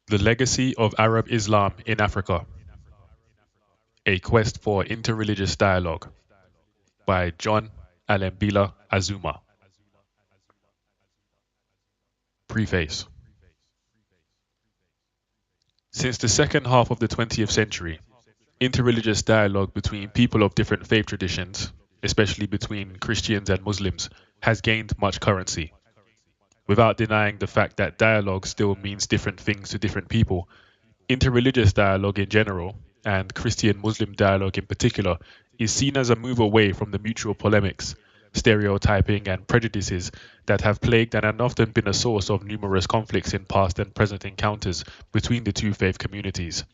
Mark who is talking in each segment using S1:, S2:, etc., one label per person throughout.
S1: The Legacy of Arab Islam in Africa, A Quest for Interreligious Dialogue by John Alembillah Azumah. Preface. Since the second half of the 20th century, interreligious dialogue between people of different faith traditions, especially between Christians and Muslims, has gained much currency. Without denying the fact that dialogue still means different things to different people, interreligious dialogue in general, and Christian-Muslim dialogue in particular, is seen as a move away from the mutual polemics, stereotyping, and prejudices that have plagued and have often been a source of numerous conflicts in past and present encounters between the two faith communities.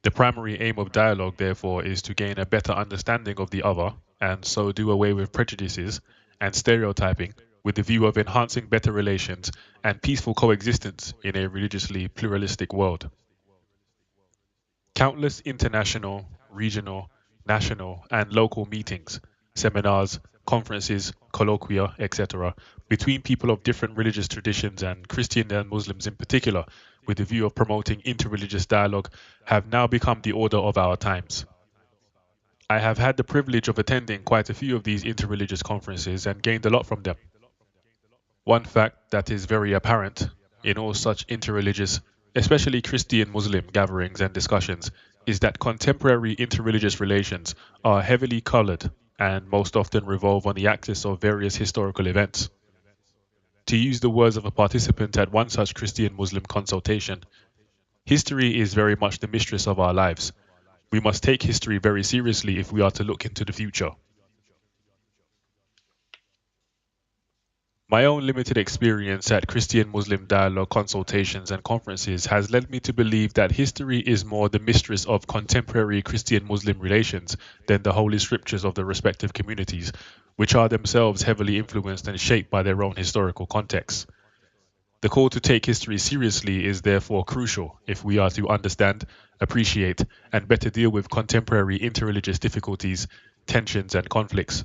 S1: The primary aim of dialogue, therefore, is to gain a better understanding of the other, and so do away with prejudices and stereotyping with the view of enhancing better relations and peaceful coexistence in a religiously pluralistic world. Countless international, regional, national, and local meetings, seminars, conferences, colloquia, etc., between people of different religious traditions and Christian and Muslims in particular, with the view of promoting interreligious dialogue, have now become the order of our times. I have had the privilege of attending quite a few of these interreligious conferences and gained a lot from them. One fact that is very apparent in all such interreligious, especially Christian-Muslim gatherings and discussions, is that contemporary interreligious relations are heavily colored and most often revolve on the axis of various historical events. To use the words of a participant at one such Christian-Muslim consultation, history is very much the mistress of our lives. We must take history very seriously if we are to look into the future. My own limited experience at Christian-Muslim dialogue consultations and conferences has led me to believe that history is more the mistress of contemporary Christian-Muslim relations than the holy scriptures of the respective communities, which are themselves heavily influenced and shaped by their own historical contexts. The call to take history seriously is therefore crucial if we are to understand, appreciate, and better deal with contemporary interreligious difficulties, tensions, and conflicts.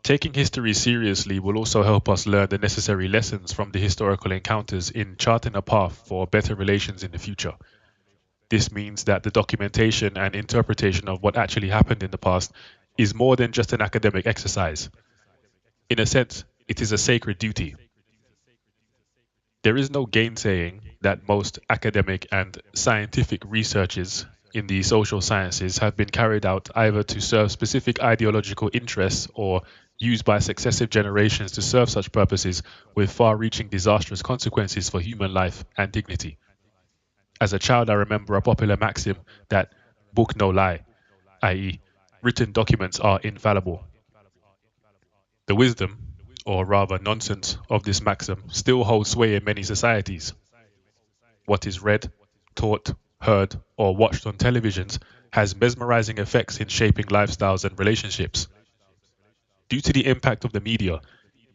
S1: Taking history seriously will also help us learn the necessary lessons from the historical encounters in charting a path for better relations in the future. This means that the documentation and interpretation of what actually happened in the past is more than just an academic exercise. In a sense, it is a sacred duty. There is no gainsaying that most academic and scientific researches in the social sciences have been carried out either to serve specific ideological interests or used by successive generations to serve such purposes with far-reaching disastrous consequences for human life and dignity. As a child, I remember a popular maxim that book no lie, i.e., written documents are infallible. The wisdom, or rather nonsense, of this maxim still holds sway in many societies. What is read, taught, heard, or watched on televisions has mesmerizing effects in shaping lifestyles and relationships. Due to the impact of the media,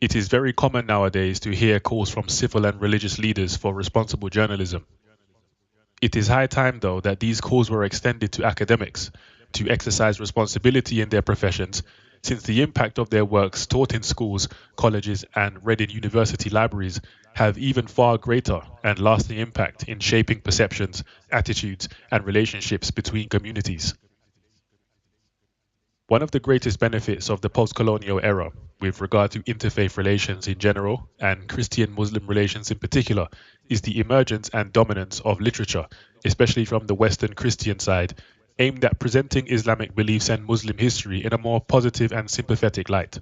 S1: it is very common nowadays to hear calls from civil and religious leaders for responsible journalism. It is high time, though, that these calls were extended to academics to exercise responsibility in their professions, since the impact of their works taught in schools, colleges, and read in university libraries have even far greater and lasting impact in shaping perceptions, attitudes, and relationships between communities. One of the greatest benefits of the post-colonial era with regard to interfaith relations in general and Christian-Muslim relations in particular is the emergence and dominance of literature, especially from the Western Christian side, aimed at presenting Islamic beliefs and Muslim history in a more positive and sympathetic light.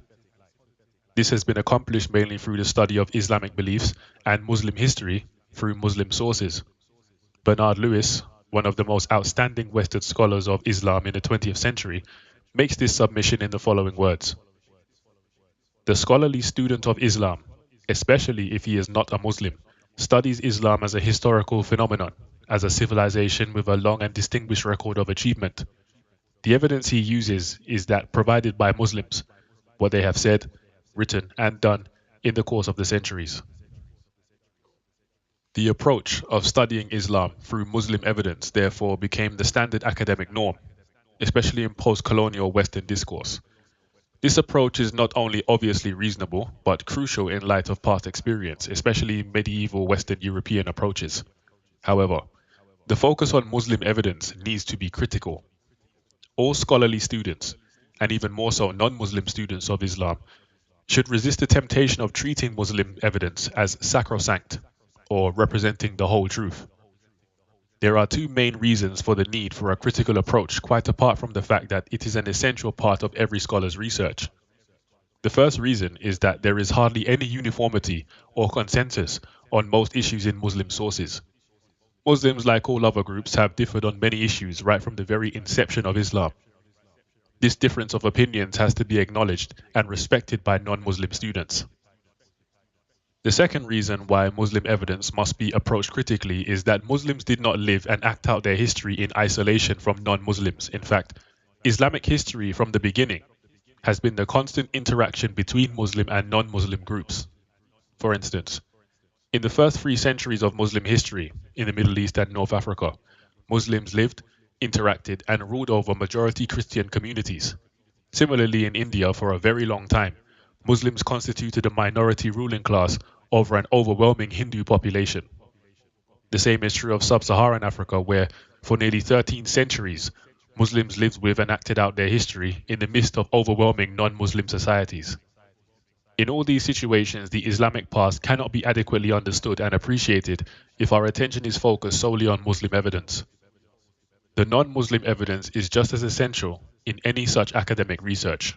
S1: This has been accomplished mainly through the study of Islamic beliefs and Muslim history through Muslim sources. Bernard Lewis, one of the most outstanding Western scholars of Islam in the 20th century, makes this submission in the following words. The scholarly student of Islam, especially if he is not a Muslim, studies Islam as a historical phenomenon, as a civilization with a long and distinguished record of achievement. The evidence he uses is that provided by Muslims, what they have said, written, and done in the course of the centuries. The approach of studying Islam through Muslim evidence therefore became the standard academic norm, especially in post-colonial Western discourse. This approach is not only obviously reasonable, but crucial in light of past experience, especially medieval Western European approaches. However, the focus on Muslim evidence needs to be critical. All scholarly students, and even more so non-Muslim students of Islam, should resist the temptation of treating Muslim evidence as sacrosanct or representing the whole truth. There are two main reasons for the need for a critical approach, quite apart from the fact that it is an essential part of every scholar's research. The first reason is that there is hardly any uniformity or consensus on most issues in Muslim sources. Muslims, like all other groups, have differed on many issues right from the very inception of Islam. This difference of opinions has to be acknowledged and respected by non-Muslim students. The second reason why Muslim evidence must be approached critically is that Muslims did not live and act out their history in isolation from non-Muslims. In fact, Islamic history from the beginning has been the constant interaction between Muslim and non-Muslim groups. For instance, in the first 3 centuries of Muslim history in the Middle East and North Africa, Muslims lived, interacted, and ruled over majority Christian communities. Similarly, in India, for a very long time, Muslims constituted a minority ruling class over an overwhelming Hindu population. The same is true of sub-Saharan Africa, where for nearly 13 centuries, Muslims lived with and acted out their history in the midst of overwhelming non-Muslim societies. In all these situations, the Islamic past cannot be adequately understood and appreciated if our attention is focused solely on Muslim evidence. The non-Muslim evidence is just as essential in any such academic research.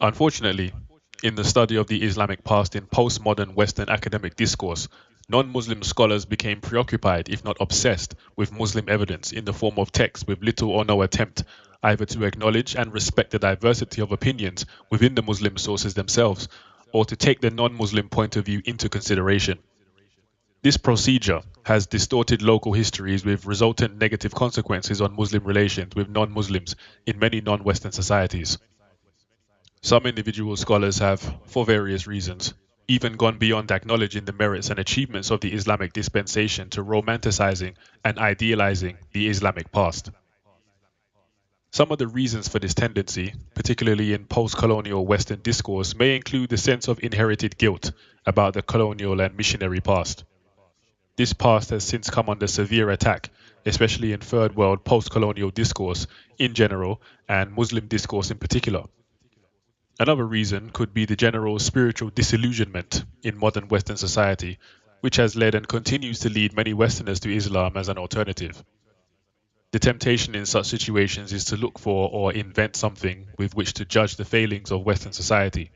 S1: Unfortunately, in the study of the Islamic past in postmodern Western academic discourse, non-Muslim scholars became preoccupied, if not obsessed, with Muslim evidence in the form of texts with little or no attempt either to acknowledge and respect the diversity of opinions within the Muslim sources themselves, or to take the non-Muslim point of view into consideration. This procedure has distorted local histories with resultant negative consequences on Muslim relations with non-Muslims in many non-Western societies. Some individual scholars have, for various reasons, even gone beyond acknowledging the merits and achievements of the Islamic dispensation to romanticizing and idealizing the Islamic past. Some of the reasons for this tendency, particularly in post-colonial Western discourse, may include the sense of inherited guilt about the colonial and missionary past. This past has since come under severe attack, especially in Third World post-colonial discourse in general and Muslim discourse in particular. Another reason could be the general spiritual disillusionment in modern Western society, which has led and continues to lead many Westerners to Islam as an alternative. The temptation in such situations is to look for or invent something with which to judge the failings of Western society.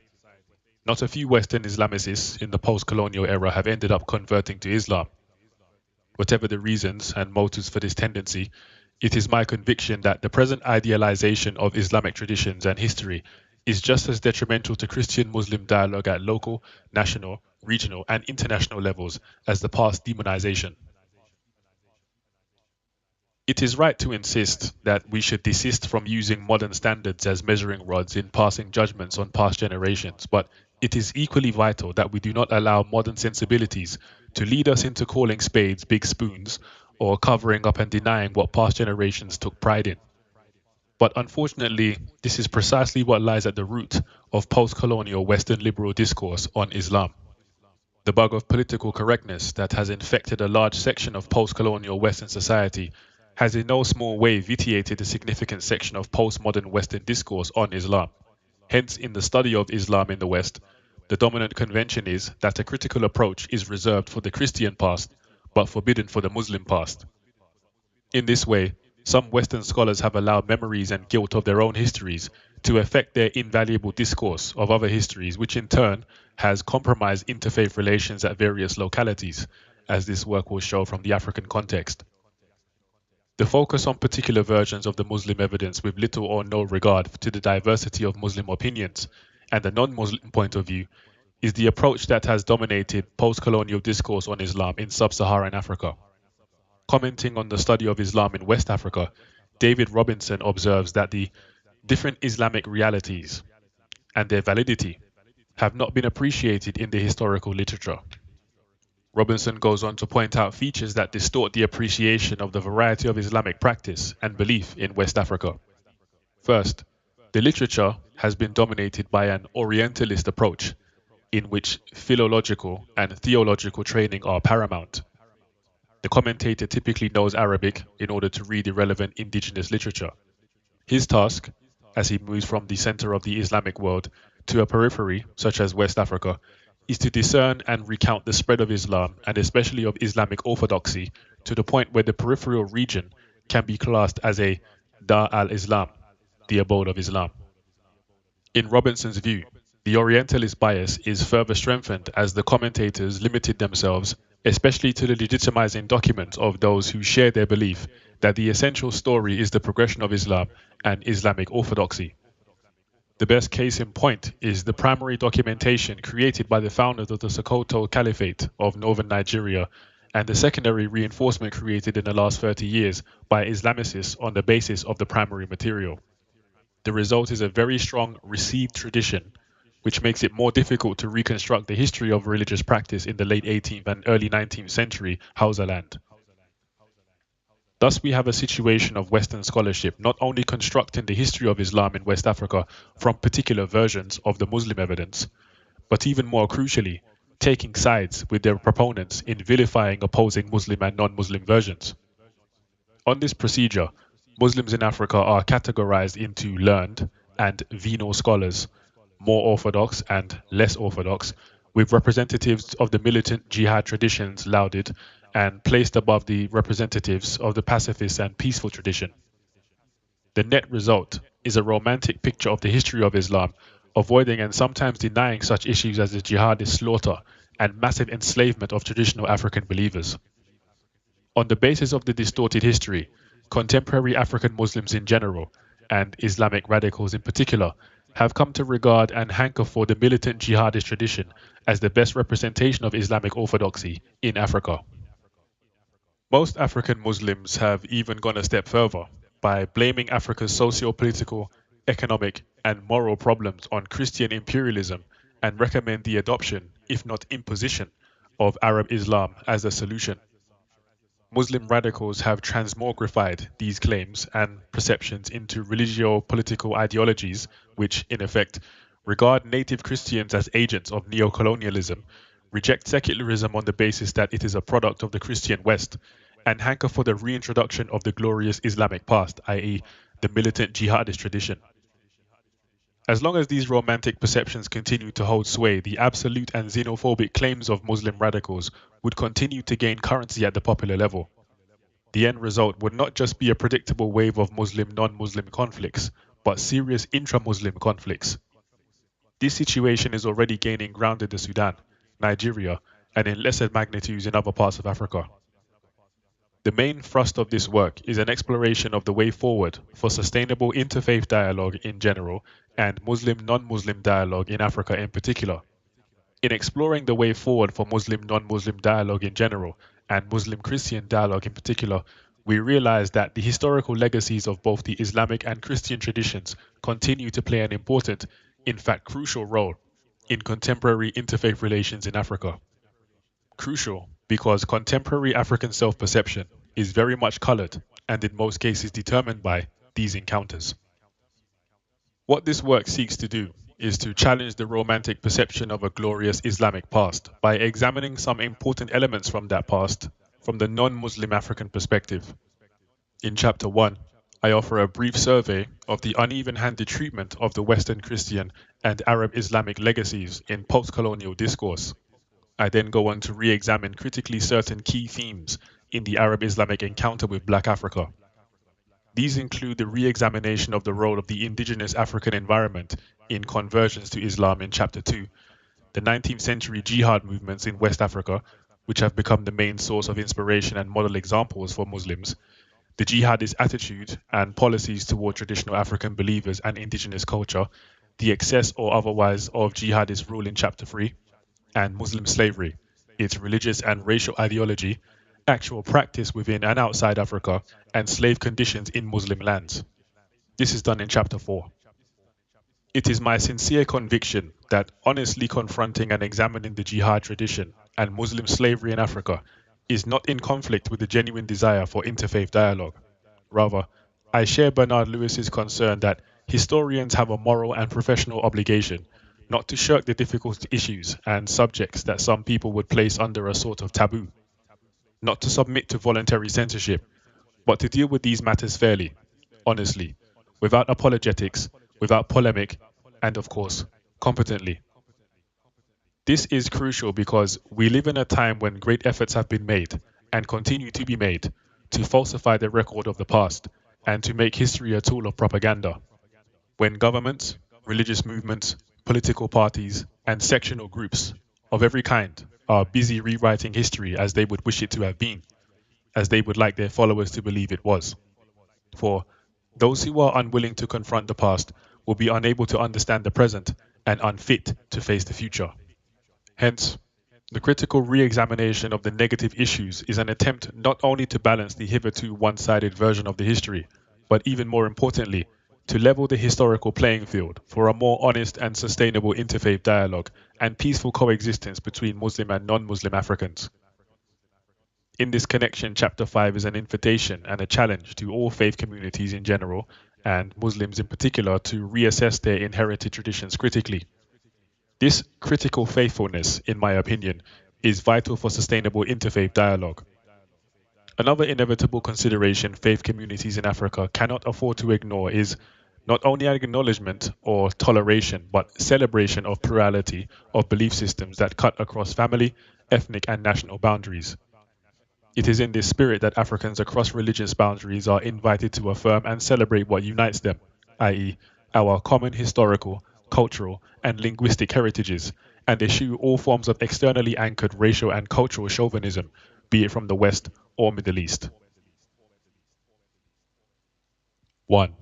S1: Not a few Western Islamicists in the post-colonial era have ended up converting to Islam. Whatever the reasons and motives for this tendency, it is my conviction that the present idealization of Islamic traditions and history is just as detrimental to Christian-Muslim dialogue at local, national, regional, and international levels as the past demonization. It is right to insist that we should desist from using modern standards as measuring rods in passing judgments on past generations, but it is equally vital that we do not allow modern sensibilities to lead us into calling spades big spoons or covering up and denying what past generations took pride in. But unfortunately, this is precisely what lies at the root of post-colonial Western liberal discourse on Islam. The bug of political correctness that has infected a large section of post-colonial Western society has in no small way vitiated a significant section of postmodern Western discourse on Islam. Hence, in the study of Islam in the West, the dominant convention is that a critical approach is reserved for the Christian past, but forbidden for the Muslim past. In this way, some Western scholars have allowed memories and guilt of their own histories to affect their invaluable discourse of other histories, which in turn has compromised interfaith relations at various localities, as this work will show from the African context. The focus on particular versions of the Muslim evidence with little or no regard to the diversity of Muslim opinions and the non-Muslim point of view is the approach that has dominated post-colonial discourse on Islam in sub-Saharan Africa. Commenting on the study of Islam in West Africa, David Robinson observes that the different Islamic realities and their validity have not been appreciated in the historical literature. Robinson goes on to point out features that distort the appreciation of the variety of Islamic practice and belief in West Africa. First, the literature has been dominated by an Orientalist approach, in which philological and theological training are paramount. The commentator typically knows Arabic in order to read the relevant indigenous literature. His task, as he moves from the center of the Islamic world to a periphery, such as West Africa, is to discern and recount the spread of Islam, and especially of Islamic orthodoxy, to the point where the peripheral region can be classed as a Dar al-Islam, the abode of Islam. In Robinson's view, the Orientalist bias is further strengthened as the commentators limited themselves, especially to the legitimizing documents of those who share their belief that the essential story is the progression of Islam and Islamic orthodoxy. The best case in point is the primary documentation created by the founders of the Sokoto Caliphate of northern Nigeria and the secondary reinforcement created in the last 30 years by Islamicists on the basis of the primary material. The result is a very strong received tradition, which makes it more difficult to reconstruct the history of religious practice in the late 18th and early 19th century Hausa land. Thus, we have a situation of Western scholarship not only constructing the history of Islam in West Africa from particular versions of the Muslim evidence, but even more crucially, taking sides with their proponents in vilifying opposing Muslim and non-Muslim versions. On this procedure, Muslims in Africa are categorized into learned and venal scholars, more orthodox and less orthodox, with representatives of the militant jihad traditions lauded and placed above the representatives of the pacifist and peaceful tradition. The net result is a romantic picture of the history of Islam, avoiding and sometimes denying such issues as the jihadist slaughter and massive enslavement of traditional African believers. On the basis of the distorted history, contemporary African Muslims in general, and Islamic radicals in particular, have come to regard and hanker for the militant jihadist tradition as the best representation of Islamic orthodoxy in Africa. Most African Muslims have even gone a step further by blaming Africa's socio-political, economic, and moral problems on Christian imperialism and recommend the adoption, if not imposition, of Arab Islam as a solution. Muslim radicals have transmogrified these claims and perceptions into religio-political ideologies which, in effect, regard native Christians as agents of neocolonialism, reject secularism on the basis that it is a product of the Christian West, and hanker for the reintroduction of the glorious Islamic past, i.e., the militant jihadist tradition. As long as these romantic perceptions continue to hold sway, the absolute and xenophobic claims of Muslim radicals would continue to gain currency at the popular level. The end result would not just be a predictable wave of Muslim-non-Muslim conflicts, but serious intra-Muslim conflicts. This situation is already gaining ground in the Sudan, Nigeria, and in lesser magnitudes in other parts of Africa. The main thrust of this work is an exploration of the way forward for sustainable interfaith dialogue in general and Muslim-non-Muslim dialogue in Africa in particular. In exploring the way forward for Muslim-non-Muslim dialogue in general and Muslim-Christian dialogue in particular, we realize that the historical legacies of both the Islamic and Christian traditions continue to play an important, in fact crucial role in contemporary interfaith relations in Africa. Crucial because contemporary African self-perception is very much colored and in most cases determined by these encounters. What this work seeks to do is to challenge the romantic perception of a glorious Islamic past by examining some important elements from that past from the non-Muslim African perspective. In Chapter 1, I offer a brief survey of the uneven-handed treatment of the Western Christian and Arab Islamic legacies in post-colonial discourse. I then go on to re-examine critically certain key themes in the Arab-Islamic encounter with Black Africa. These include the re-examination of the role of the indigenous African environment in conversions to Islam in Chapter 2, the 19th century jihad movements in West Africa, which have become the main source of inspiration and model examples for Muslims, the jihadist attitude and policies toward traditional African believers and indigenous culture, the excess or otherwise of jihadist rule in Chapter 3, and Muslim slavery, its religious and racial ideology, actual practice within and outside Africa, and slave conditions in Muslim lands. This is done in Chapter 4. It is my sincere conviction that honestly confronting and examining the jihad tradition and Muslim slavery in Africa is not in conflict with the genuine desire for interfaith dialogue. Rather, I share Bernard Lewis's concern that historians have a moral and professional obligation not to shirk the difficult issues and subjects that some people would place under a sort of taboo. not to submit to voluntary censorship, but to deal with these matters fairly, honestly, without apologetics, without polemic, and of course, competently. This is crucial because we live in a time when great efforts have been made and continue to be made to falsify the record of the past and to make history a tool of propaganda. When governments, religious movements, political parties, and sectional groups of every kind are busy rewriting history as they would wish it to have been, as they would like their followers to believe it was. For those who are unwilling to confront the past will be unable to understand the present and unfit to face the future. Hence, the critical re-examination of the negative issues is an attempt not only to balance the hitherto one-sided version of the history, but even more importantly, to level the historical playing field for a more honest and sustainable interfaith dialogue and peaceful coexistence between Muslim and non-Muslim Africans. In this connection, Chapter 5 is an invitation and a challenge to all faith communities in general, and Muslims in particular, to reassess their inherited traditions critically. This critical faithfulness, in my opinion, is vital for sustainable interfaith dialogue. Another inevitable consideration faith communities in Africa cannot afford to ignore is not only an acknowledgement or toleration, but celebration of plurality of belief systems that cut across family, ethnic, and national boundaries. It is in this spirit that Africans across religious boundaries are invited to affirm and celebrate what unites them, i.e., our common historical, cultural, and linguistic heritages, and eschew all forms of externally anchored racial and cultural chauvinism, be it from the West or Middle East. 1.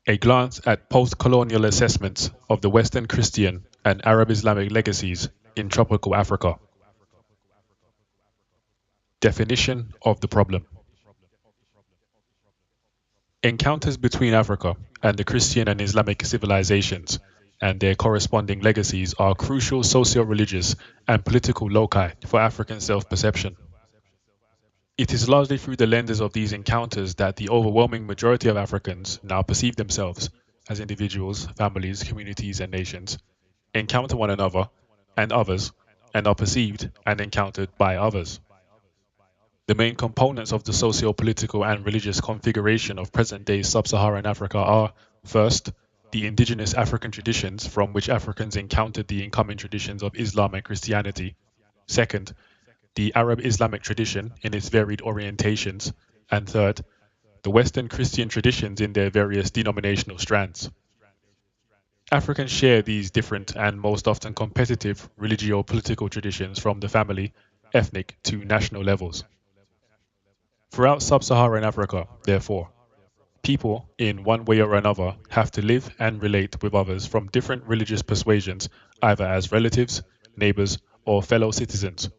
S1: A glance at post-colonial assessments of the Western Christian and Arab Islamic legacies in tropical Africa. Definition of the problem. Encounters between Africa and the Christian and Islamic civilizations and their corresponding legacies are crucial socio-religious and political loci for African self-perception. It is largely through the lenses of these encounters that the overwhelming majority of Africans now perceive themselves as individuals, families, communities, and nations, encounter one another and others, and are perceived and encountered by others. The main components of the socio-political and religious configuration of present-day sub-Saharan Africa are, first, the indigenous African traditions from which Africans encountered the incoming traditions of Islam and Christianity. Second, the Arab Islamic tradition in its varied orientations. And third, the Western Christian traditions in their various denominational strands. Africans share these different and most often competitive religio-political traditions from the family, ethnic to national levels. Throughout sub-Saharan Africa, therefore, people, in one way or another, have to live and relate with others from different religious persuasions, either as relatives, neighbors, or fellow citizens.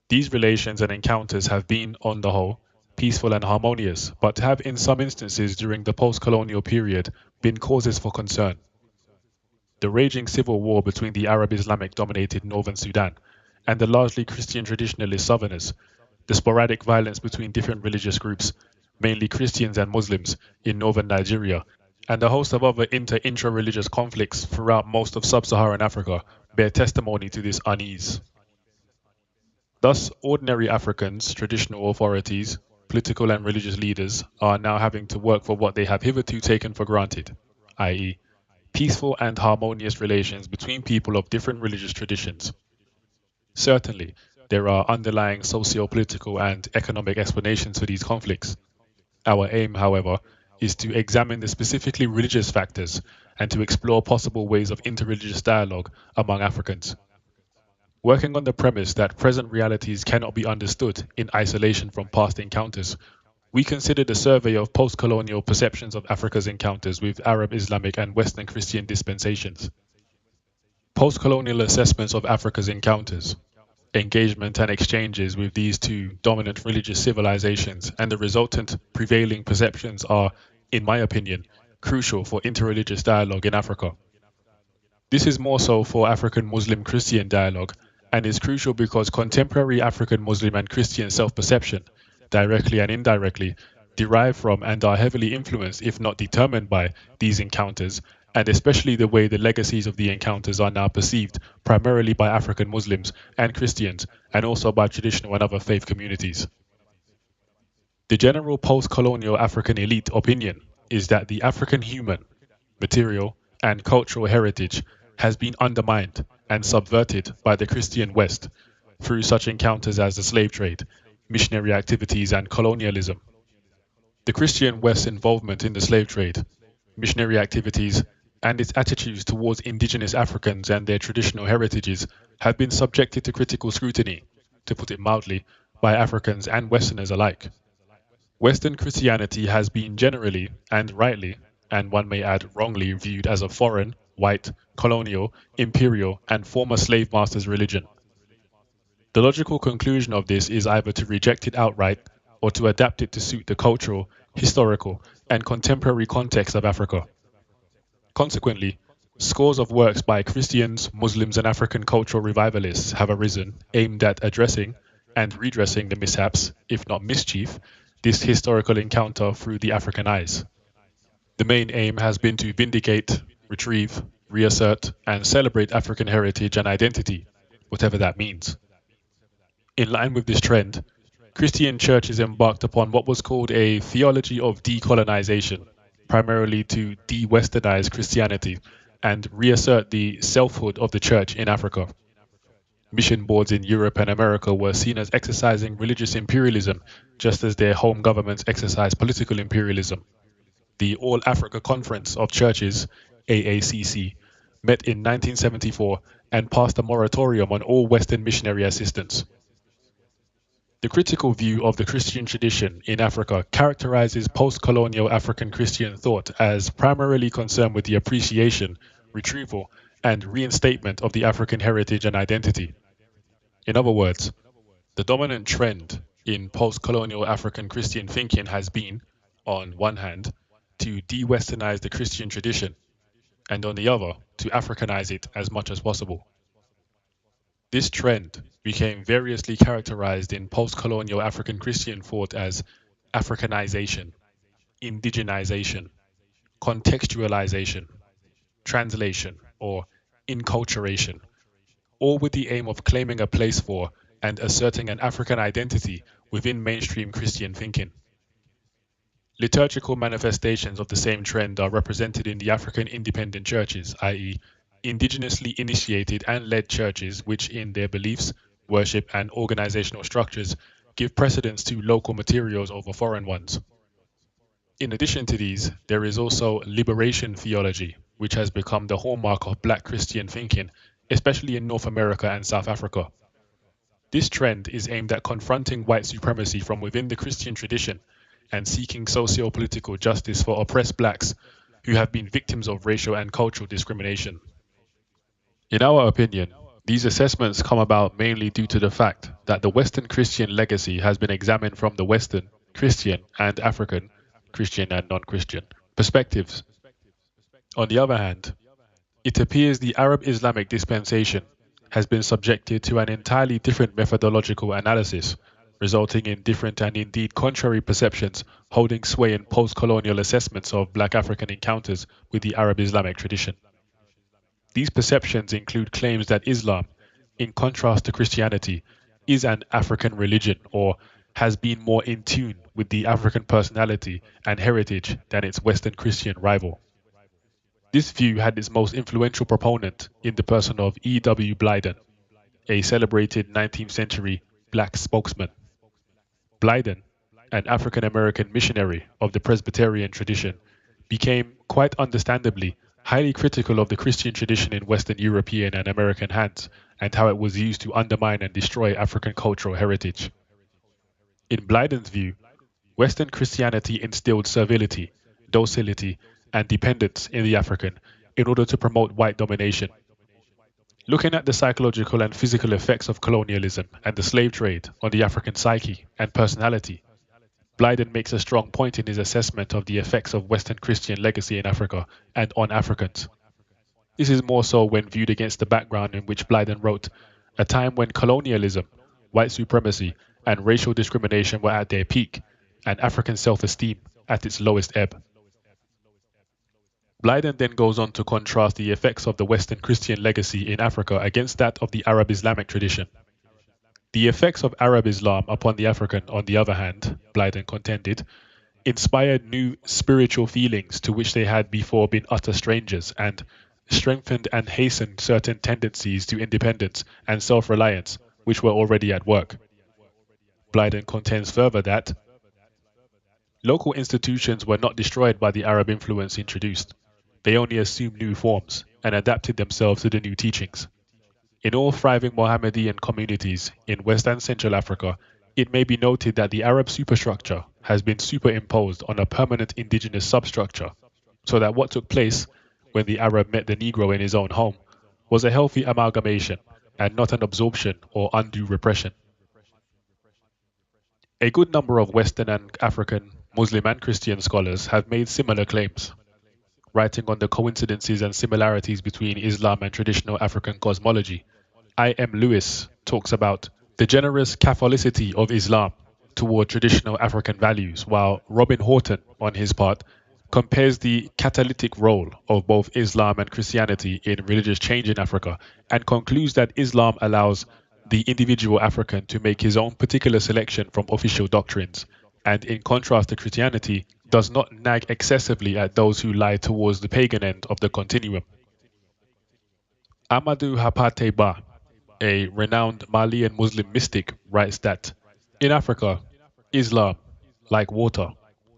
S1: These relations and encounters have been, on the whole, peaceful and harmonious, but have in some instances during the post-colonial period been causes for concern. The raging civil war between the Arab-Islamic-dominated northern Sudan and the largely Christian traditionalist southerners, the sporadic violence between different religious groups, mainly Christians and Muslims, in northern Nigeria, and a host of other intra-religious conflicts throughout most of sub-Saharan Africa bear testimony to this unease. Thus, ordinary Africans, traditional authorities, political and religious leaders are now having to work for what they have hitherto taken for granted, i.e., peaceful and harmonious relations between people of different religious traditions. Certainly, there are underlying socio-political and economic explanations for these conflicts. Our aim, however, is to examine the specifically religious factors and to explore possible ways of interreligious dialogue among Africans. Working on the premise that present realities cannot be understood in isolation from past encounters, we considered a survey of post-colonial perceptions of Africa's encounters with Arab, Islamic, and Western Christian dispensations. Post-colonial assessments of Africa's encounters, engagement and exchanges with these two dominant religious civilizations, and the resultant prevailing perceptions are, in my opinion, crucial for interreligious dialogue in Africa. This is more so for African Muslim-Christian dialogue, and is crucial because contemporary African Muslim and Christian self-perception, directly and indirectly, derive from and are heavily influenced, if not determined by, these encounters and especially the way the legacies of the encounters are now perceived primarily by African Muslims and Christians, and also by traditional and other faith communities. The general post-colonial African elite opinion is that the African human, material, and cultural heritage has been undermined and subverted by the Christian West through such encounters as the slave trade, missionary activities, and colonialism. The Christian West's involvement in the slave trade, missionary activities, and its attitudes towards indigenous Africans and their traditional heritages have been subjected to critical scrutiny, to put it mildly, by Africans and Westerners alike. Western Christianity has been generally, and rightly, and one may add wrongly, viewed as a foreign, white, colonial, imperial, and former slave master's religion. The logical conclusion of this is either to reject it outright or to adapt it to suit the cultural, historical, and contemporary context of Africa. Consequently, scores of works by Christians, Muslims, and African cultural revivalists have arisen aimed at addressing and redressing the mishaps, if not mischief, this historical encounter through the African eyes. The main aim has been to vindicate, retrieve, reassert, and celebrate African heritage and identity, whatever that means. In line with this trend, Christian churches embarked upon what was called a theology of decolonization, primarily to de-Westernize Christianity and reassert the selfhood of the church in Africa. Mission boards in Europe and America were seen as exercising religious imperialism, just as their home governments exercised political imperialism. The All Africa Conference of Churches, AACC, met in 1974 and passed a moratorium on all Western missionary assistance. The critical view of the Christian tradition in Africa characterizes post-colonial African Christian thought as primarily concerned with the appreciation, retrieval, and reinstatement of the African heritage and identity. In other words, the dominant trend in post-colonial African Christian thinking has been, on one hand, to de-Westernize the Christian tradition, and on the other, to Africanize it as much as possible. This trend became variously characterized in post-colonial African Christian thought as Africanization, indigenization, contextualization, translation, or inculturation, all with the aim of claiming a place for and asserting an African identity within mainstream Christian thinking. Liturgical manifestations of the same trend are represented in the African independent churches, i.e., indigenously initiated and led churches which, in their beliefs, worship, and organizational structures, give precedence to local materials over foreign ones. In addition to these, there is also liberation theology, which has become the hallmark of Black Christian thinking, especially in North America and South Africa. This trend is aimed at confronting white supremacy from within the Christian tradition and seeking socio-political justice for oppressed blacks who have been victims of racial and cultural discrimination. In our opinion, these assessments come about mainly due to the fact that the Western Christian legacy has been examined from the Western, Christian, and African, Christian and non-Christian, perspectives. On the other hand, it appears the Arab Islamic dispensation has been subjected to an entirely different methodological analysis, resulting in different and indeed contrary perceptions holding sway in post-colonial assessments of Black African encounters with the Arab Islamic tradition. These perceptions include claims that Islam, in contrast to Christianity, is an African religion or has been more in tune with the African personality and heritage than its Western Christian rival. This view had its most influential proponent in the person of E.W. Blyden, a celebrated 19th century Black spokesman. Blyden, an African-American missionary of the Presbyterian tradition, became, quite understandably, highly critical of the Christian tradition in Western European and American hands and how it was used to undermine and destroy African cultural heritage. In Blyden's view, Western Christianity instilled servility, docility, and dependence in the African in order to promote white domination. Looking at the psychological and physical effects of colonialism and the slave trade on the African psyche and personality, Blyden makes a strong point in his assessment of the effects of Western Christian legacy in Africa and on Africans. This is more so when viewed against the background in which Blyden wrote, a time when colonialism, white supremacy, and racial discrimination were at their peak, and African self-esteem at its lowest ebb. Blyden then goes on to contrast the effects of the Western Christian legacy in Africa against that of the Arab Islamic tradition. The effects of Arab Islam upon the African, on the other hand, Blyden contended, inspired new spiritual feelings to which they had before been utter strangers, and strengthened and hastened certain tendencies to independence and self-reliance which were already at work. Blyden contends further that local institutions were not destroyed by the Arab influence introduced. They only assumed new forms and adapted themselves to the new teachings. In all thriving Mohammedan communities in West and Central Africa, it may be noted that the Arab superstructure has been superimposed on a permanent indigenous substructure, so that what took place when the Arab met the Negro in his own home was a healthy amalgamation and not an absorption or undue repression. A good number of Western and African, Muslim and Christian scholars have made similar claims, writing on the coincidences and similarities between Islam and traditional African cosmology. I. M. Lewis talks about the generous Catholicity of Islam toward traditional African values, while Robin Horton, on his part, compares the catalytic role of both Islam and Christianity in religious change in Africa, and concludes that Islam allows the individual African to make his own particular selection from official doctrines, and in contrast to Christianity, does not nag excessively at those who lie towards the pagan end of the continuum. Amadou Hapate Ba, a renowned Malian Muslim mystic, writes that in Africa, Islam, like water,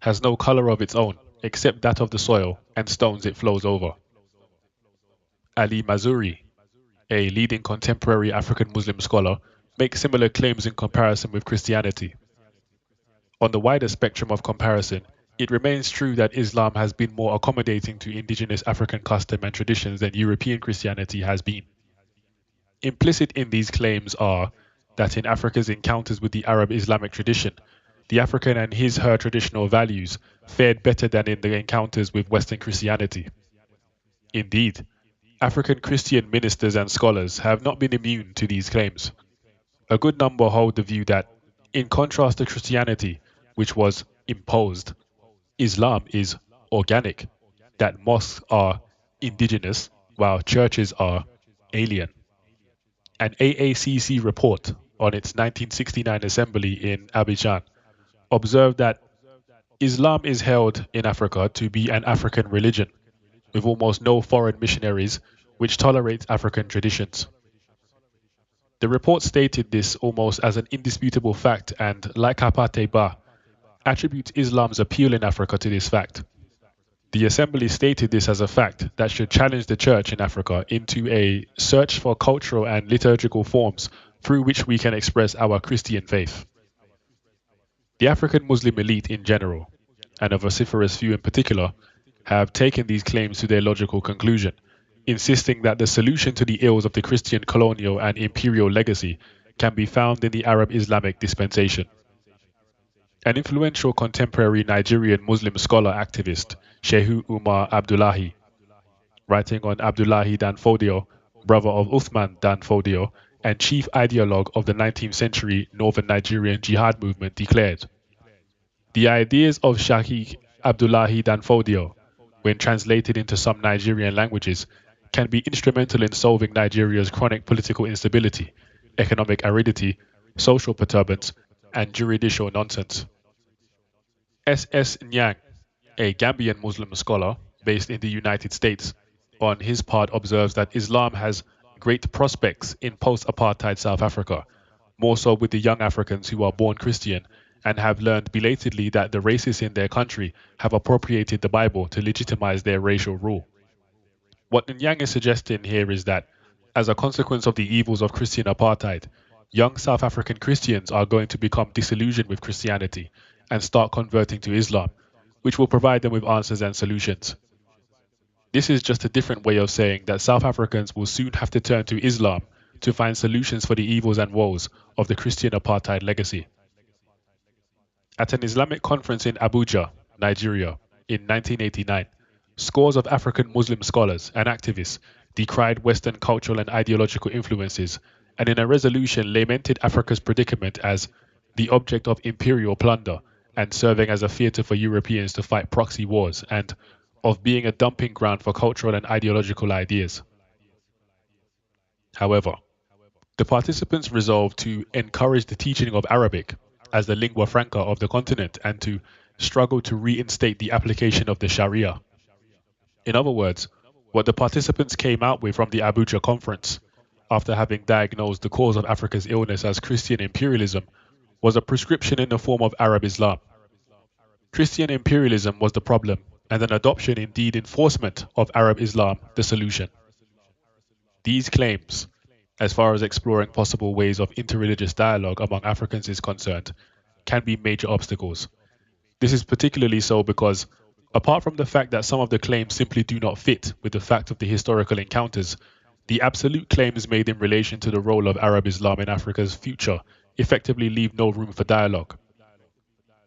S1: has no color of its own except that of the soil and stones it flows over. Ali Mazuri, a leading contemporary African Muslim scholar, makes similar claims in comparison with Christianity. On the wider spectrum of comparison, it remains true that Islam has been more accommodating to indigenous African custom and traditions than European Christianity has been. Implicit in these claims are that in Africa's encounters with the Arab Islamic tradition, the African and his/her traditional values fared better than in the encounters with Western Christianity. Indeed, African Christian ministers and scholars have not been immune to these claims. A good number hold the view that, in contrast to Christianity, which was imposed, Islam is organic, that mosques are indigenous while churches are alien. An AACC report on its 1969 assembly in Abidjan observed that Islam is held in Africa to be an African religion, with almost no foreign missionaries, which tolerates African traditions. The report stated this almost as an indisputable fact and, like Hapate Ba, attributes Islam's appeal in Africa to this fact. The assembly stated this as a fact that should challenge the church in Africa into a search for cultural and liturgical forms through which we can express our Christian faith. The African Muslim elite in general, and a vociferous few in particular, have taken these claims to their logical conclusion, insisting that the solution to the ills of the Christian colonial and imperial legacy can be found in the Arab Islamic dispensation. An influential contemporary Nigerian Muslim scholar activist, Shehu Umar Abdullahi, writing on Abdullahi Dan Fodio, brother of Uthman Dan Fodio, and chief ideologue of the 19th century northern Nigerian jihad movement, declared, "The ideas of Sheikh Abdullahi Dan Fodio, when translated into some Nigerian languages, can be instrumental in solving Nigeria's chronic political instability, economic aridity, social perturbance, and juridical nonsense." S. Nyang, a Gambian Muslim scholar based in the United States, on his part observes that Islam has great prospects in post-apartheid South Africa, more so with the young Africans who are born Christian and have learned belatedly that the racists in their country have appropriated the Bible to legitimize their racial rule. What Nyang is suggesting here is that, as a consequence of the evils of Christian apartheid, young South African Christians are going to become disillusioned with Christianity and start converting to Islam, which will provide them with answers and solutions. This is just a different way of saying that South Africans will soon have to turn to Islam to find solutions for the evils and woes of the Christian apartheid legacy. At an Islamic conference in Abuja, Nigeria, in 1989, scores of African Muslim scholars and activists decried Western cultural and ideological influences, and in a resolution lamented Africa's predicament as the object of imperial plunder and serving as a theatre for Europeans to fight proxy wars, and of being a dumping ground for cultural and ideological ideas. However, the participants resolved to encourage the teaching of Arabic as the lingua franca of the continent and to struggle to reinstate the application of the Sharia. In other words, what the participants came out with from the Abuja conference, after having diagnosed the cause of Africa's illness as Christian imperialism, was a prescription in the form of Arab Islam. Christian imperialism was the problem, and an adoption, indeed enforcement, of Arab Islam the solution. These claims, as far as exploring possible ways of interreligious dialogue among Africans is concerned, can be major obstacles. This is particularly so because, apart from the fact that some of the claims simply do not fit with the fact of the historical encounters, the absolute claims made in relation to the role of Arab Islam in Africa's future effectively leave no room for dialogue.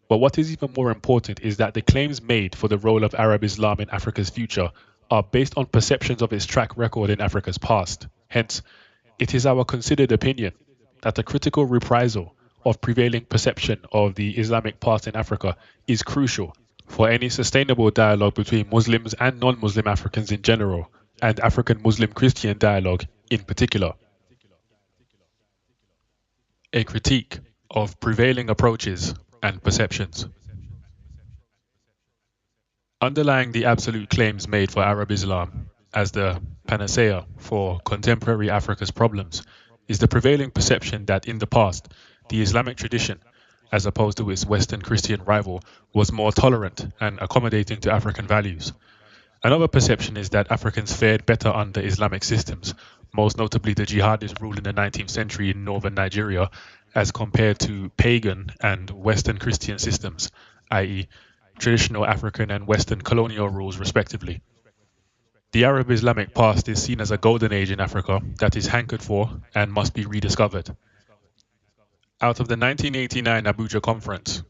S1: But what is even more important is that the claims made for the role of Arab Islam in Africa's future are based on perceptions of its track record in Africa's past. Hence, it is our considered opinion that a critical reprisal of prevailing perception of the Islamic past in Africa is crucial for any sustainable dialogue between Muslims and non-Muslim Africans in general, and African Muslim Christian dialogue in particular. A critique of prevailing approaches and perceptions. Underlying the absolute claims made for Arab Islam as the panacea for contemporary Africa's problems is the prevailing perception that in the past, the Islamic tradition, as opposed to its Western Christian rival, was more tolerant and accommodating to African values. Another perception is that Africans fared better under Islamic systems, most notably the jihadist rule in the 19th century in northern Nigeria, as compared to pagan and Western Christian systems, i.e., traditional African and Western colonial rules respectively. The Arab Islamic past is seen as a golden age in Africa that is hankered for and must be rediscovered. Out of the 1989 Abuja conference,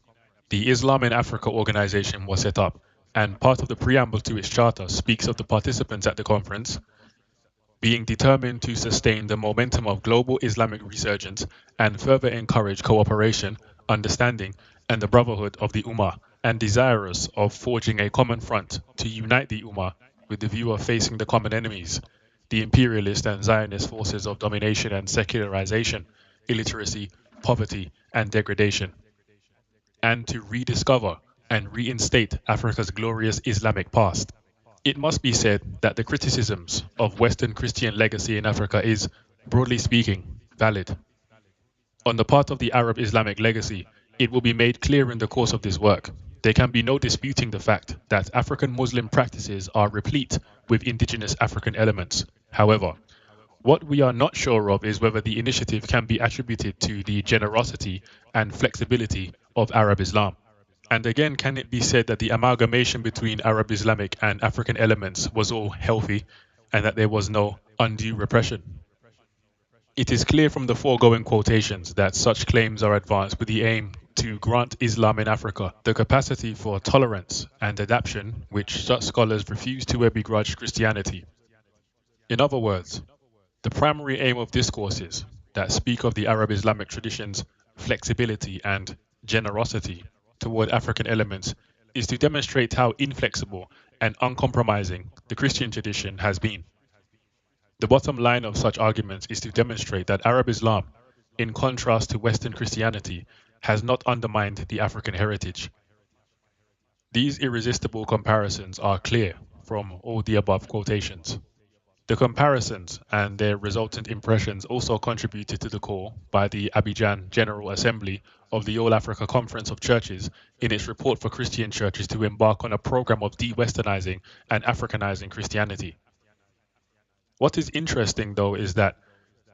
S1: the Islam in Africa organization was set up, and part of the preamble to its charter speaks of the participants at the conference being determined to sustain the momentum of global Islamic resurgence and further encourage cooperation, understanding, and the brotherhood of the Ummah, and desirous of forging a common front to unite the Ummah with the view of facing the common enemies, the imperialist and Zionist forces of domination and secularization, illiteracy, poverty, and degradation, and to rediscover and reinstate Africa's glorious Islamic past. It must be said that the criticisms of Western Christian legacy in Africa is, broadly speaking, valid. On the part of the Arab Islamic legacy, it will be made clear in the course of this work. There can be no disputing the fact that African Muslim practices are replete with indigenous African elements. However, what we are not sure of is whether the initiative can be attributed to the generosity and flexibility of Arab Islam. And again, can it be said that the amalgamation between Arab Islamic and African elements was all healthy and that there was no undue repression? It is clear from the foregoing quotations that such claims are advanced with the aim to grant Islam in Africa the capacity for tolerance and adaptation which such scholars refuse to begrudge Christianity. In other words, the primary aim of discourses that speak of the Arab Islamic tradition's flexibility and generosity toward African elements is to demonstrate how inflexible and uncompromising the Christian tradition has been. The bottom line of such arguments is to demonstrate that Arab Islam, in contrast to Western Christianity, has not undermined the African heritage. These irresistible comparisons are clear from all the above quotations. The comparisons and their resultant impressions also contributed to the call by the Abidjan General Assembly of the All Africa Conference of Churches in its report for Christian churches to embark on a program of de-Westernizing and Africanizing Christianity. What is interesting, though, is that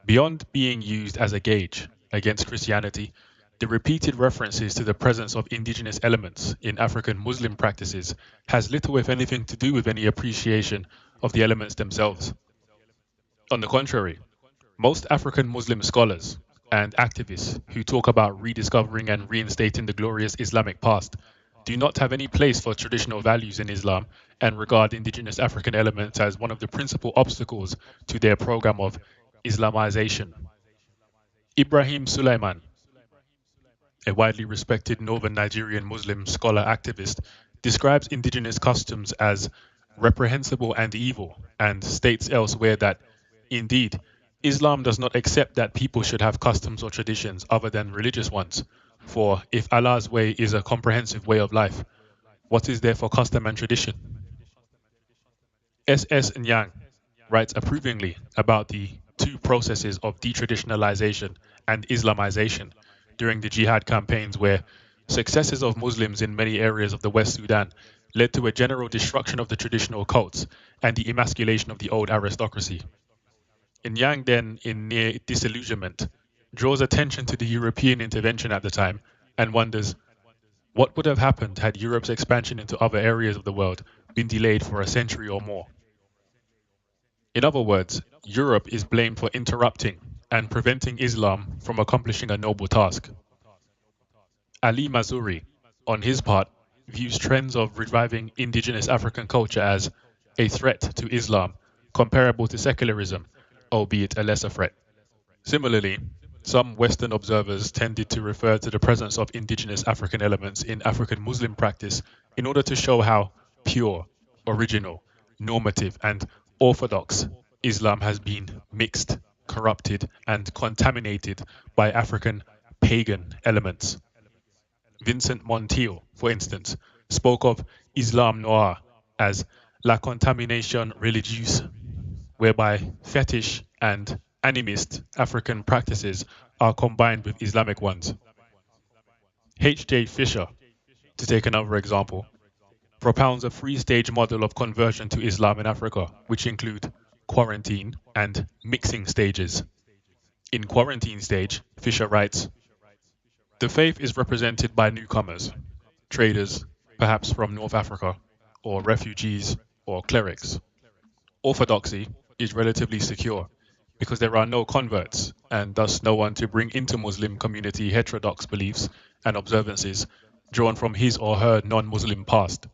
S1: beyond being used as a gauge against Christianity, the repeated references to the presence of indigenous elements in African Muslim practices has little, if anything, to do with any appreciation of the elements themselves. On the contrary, most African Muslim scholars and activists who talk about rediscovering and reinstating the glorious Islamic past do not have any place for traditional values in Islam and regard indigenous African elements as one of the principal obstacles to their program of Islamization. Ibrahim Sulaiman, a widely respected northern Nigerian Muslim scholar activist, describes indigenous customs as reprehensible and evil, and states elsewhere that, indeed, Islam does not accept that people should have customs or traditions other than religious ones. For if Allah's way is a comprehensive way of life, what is there for custom and tradition? S.S. Nyang writes approvingly about the two processes of detraditionalization and Islamization during the jihad campaigns, where successes of Muslims in many areas of the West Sudan led to a general destruction of the traditional cults and the emasculation of the old aristocracy. Nyang then, in near disillusionment, draws attention to the European intervention at the time and wonders what would have happened had Europe's expansion into other areas of the world been delayed for a century or more. In other words, Europe is blamed for interrupting and preventing Islam from accomplishing a noble task. Ali Mazuri, on his part, views trends of reviving indigenous African culture as a threat to Islam comparable to secularism, albeit a lesser threat. Similarly, some Western observers tended to refer to the presence of indigenous African elements in African Muslim practice in order to show how pure, original, normative, and orthodox Islam has been mixed, corrupted, and contaminated by African pagan elements. Vincent Montiel, for instance, spoke of Islam noir as la contamination religieuse, whereby fetish and animist African practices are combined with Islamic ones. H.J. Fisher, to take another example, propounds a three-stage model of conversion to Islam in Africa, which include quarantine and mixing stages. In quarantine stage, Fisher writes, the faith is represented by newcomers, traders, perhaps from North Africa, or refugees, or clerics. Orthodoxy is relatively secure because there are no converts and thus no one to bring into Muslim community heterodox beliefs and observances drawn from his or her non-Muslim past.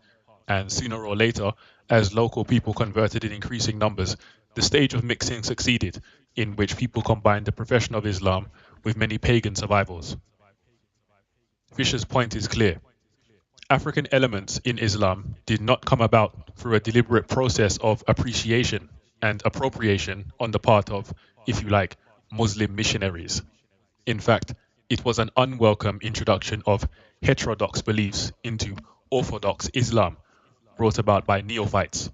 S1: And sooner or later, as local people converted in increasing numbers, the stage of mixing succeeded, in which people combined the profession of Islam with many pagan survivals. Fisher's point is clear. African elements in Islam did not come about through a deliberate process of appreciation and appropriation on the part of, if you like, Muslim missionaries. In fact, it was an unwelcome introduction of heterodox beliefs into orthodox Islam, brought about by neophytes.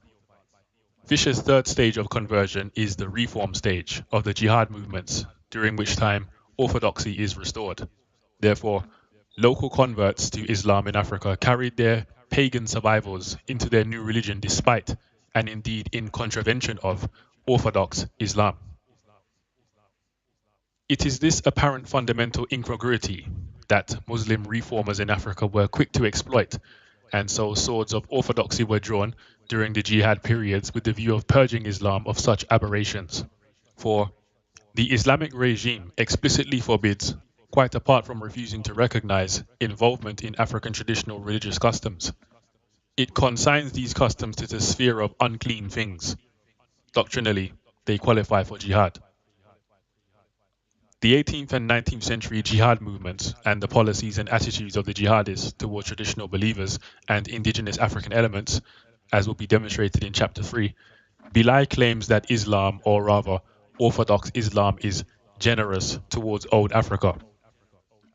S1: Fisher's third stage of conversion is the reform stage of the jihad movements, during which time orthodoxy is restored. Therefore, local converts to Islam in Africa carried their pagan survivals into their new religion despite, and indeed in contravention of, orthodox Islam. It is this apparent fundamental incongruity that Muslim reformers in Africa were quick to exploit, and so swords of orthodoxy were drawn during the jihad periods with the view of purging Islam of such aberrations. For the Islamic regime explicitly forbids, quite apart from refusing to recognize, involvement in African traditional religious customs. It consigns these customs to the sphere of unclean things. Doctrinally, they qualify for jihad. The 18th and 19th century jihad movements and the policies and attitudes of the jihadists towards traditional believers and indigenous African elements, as will be demonstrated in Chapter 3, belie claims that Islam, or rather Orthodox Islam, is generous towards old Africa.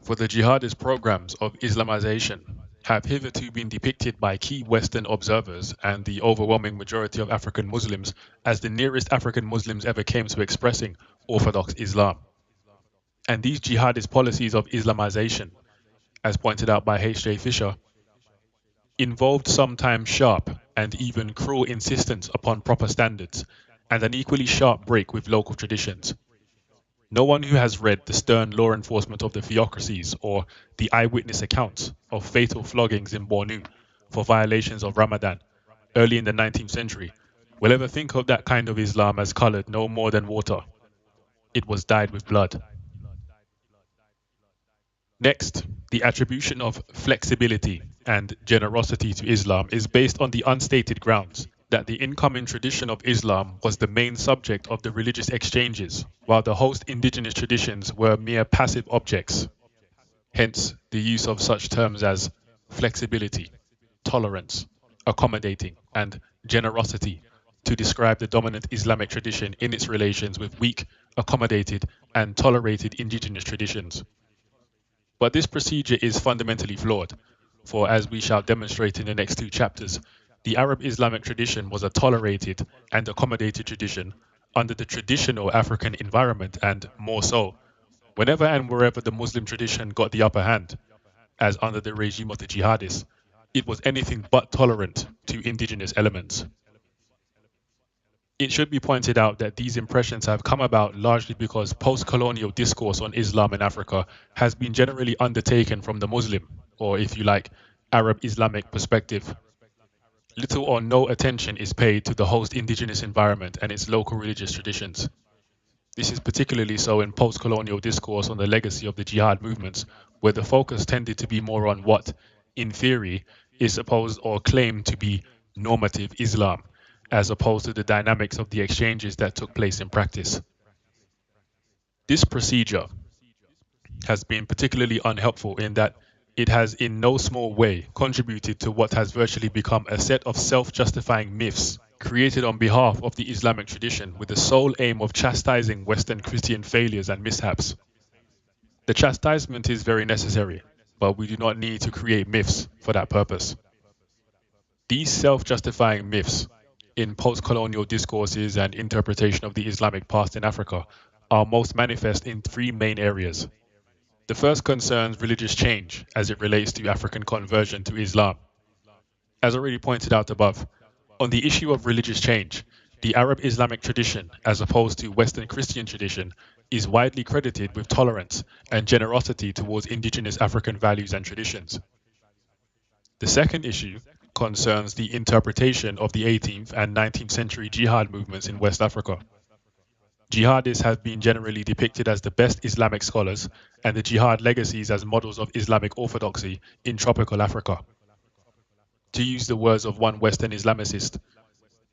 S1: For the jihadist programs of Islamization have hitherto been depicted by key Western observers and the overwhelming majority of African Muslims as the nearest African Muslims ever came to expressing Orthodox Islam. And these jihadist policies of Islamization, as pointed out by H.J. Fisher, involved sometimes sharp and even cruel insistence upon proper standards and an equally sharp break with local traditions. No one who has read the stern law enforcement of the theocracies or the eyewitness accounts of fatal floggings in Bornu for violations of Ramadan early in the 19th century will ever think of that kind of Islam as colored no more than water. It was dyed with blood. Next, the attribution of flexibility and generosity to Islam is based on the unstated grounds that the incoming tradition of Islam was the main subject of the religious exchanges, while the host indigenous traditions were mere passive objects. Hence, the use of such terms as flexibility, tolerance, accommodating, and generosity to describe the dominant Islamic tradition in its relations with weak, accommodated, and tolerated indigenous traditions. But this procedure is fundamentally flawed, for as we shall demonstrate in the next two chapters, the Arab Islamic tradition was a tolerated and accommodated tradition under the traditional African environment, and more so, whenever and wherever the Muslim tradition got the upper hand, as under the regime of the jihadists, it was anything but tolerant to indigenous elements. It should be pointed out that these impressions have come about largely because post-colonial discourse on Islam in Africa has been generally undertaken from the Muslim, or if you like, Arab Islamic perspective. Little or no attention is paid to the host indigenous environment and its local religious traditions. This is particularly so in post-colonial discourse on the legacy of the jihad movements, where the focus tended to be more on what, in theory, is supposed or claimed to be normative Islam, as opposed to the dynamics of the exchanges that took place in practice. This procedure has been particularly unhelpful in that it has in no small way contributed to what has virtually become a set of self-justifying myths created on behalf of the Islamic tradition with the sole aim of chastising Western Christian failures and mishaps. The chastisement is very necessary, but we do not need to create myths for that purpose. These self-justifying myths in post-colonial discourses and interpretation of the Islamic past in Africa are most manifest in three main areas. The first concerns religious change as it relates to African conversion to Islam. As already pointed out above, on the issue of religious change, the Arab Islamic tradition, as opposed to Western Christian tradition, is widely credited with tolerance and generosity towards indigenous African values and traditions. The second issue concerns the interpretation of the 18th and 19th century jihad movements in West Africa. Jihadists have been generally depicted as the best Islamic scholars and the jihad legacies as models of Islamic orthodoxy in tropical Africa. To use the words of one Western Islamicist,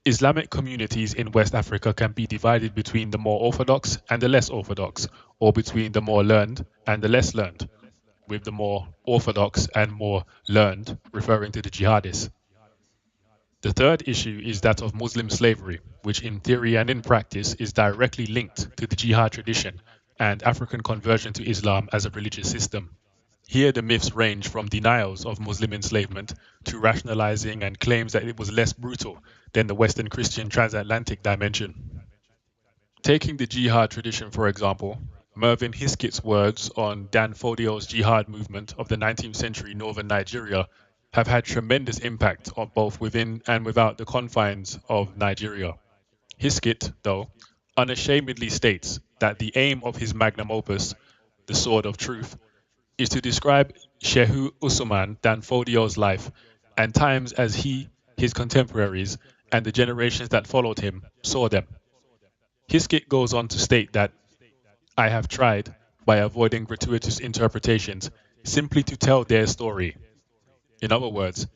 S1: Islamic communities in West Africa can be divided between the more orthodox and the less orthodox, or between the more learned and the less learned, with the more orthodox and more learned referring to the jihadists. The third issue is that of Muslim slavery, which in theory and in practice is directly linked to the jihad tradition and African conversion to Islam as a religious system. Here the myths range from denials of Muslim enslavement to rationalizing and claims that it was less brutal than the Western Christian transatlantic dimension. Taking the jihad tradition for example, Mervyn Hiskett's words on Dan Fodio's jihad movement of the 19th century northern Nigeria have had tremendous impact on both within and without the confines of Nigeria. Hiskett, though, unashamedly states that the aim of his magnum opus, The Sword of Truth, is to describe Shehu Usman Dan Fodio's life and times as he, his contemporaries, and the generations that followed him saw them. Hiskett goes on to state that I have tried, by avoiding gratuitous interpretations, simply to tell their story. In other words,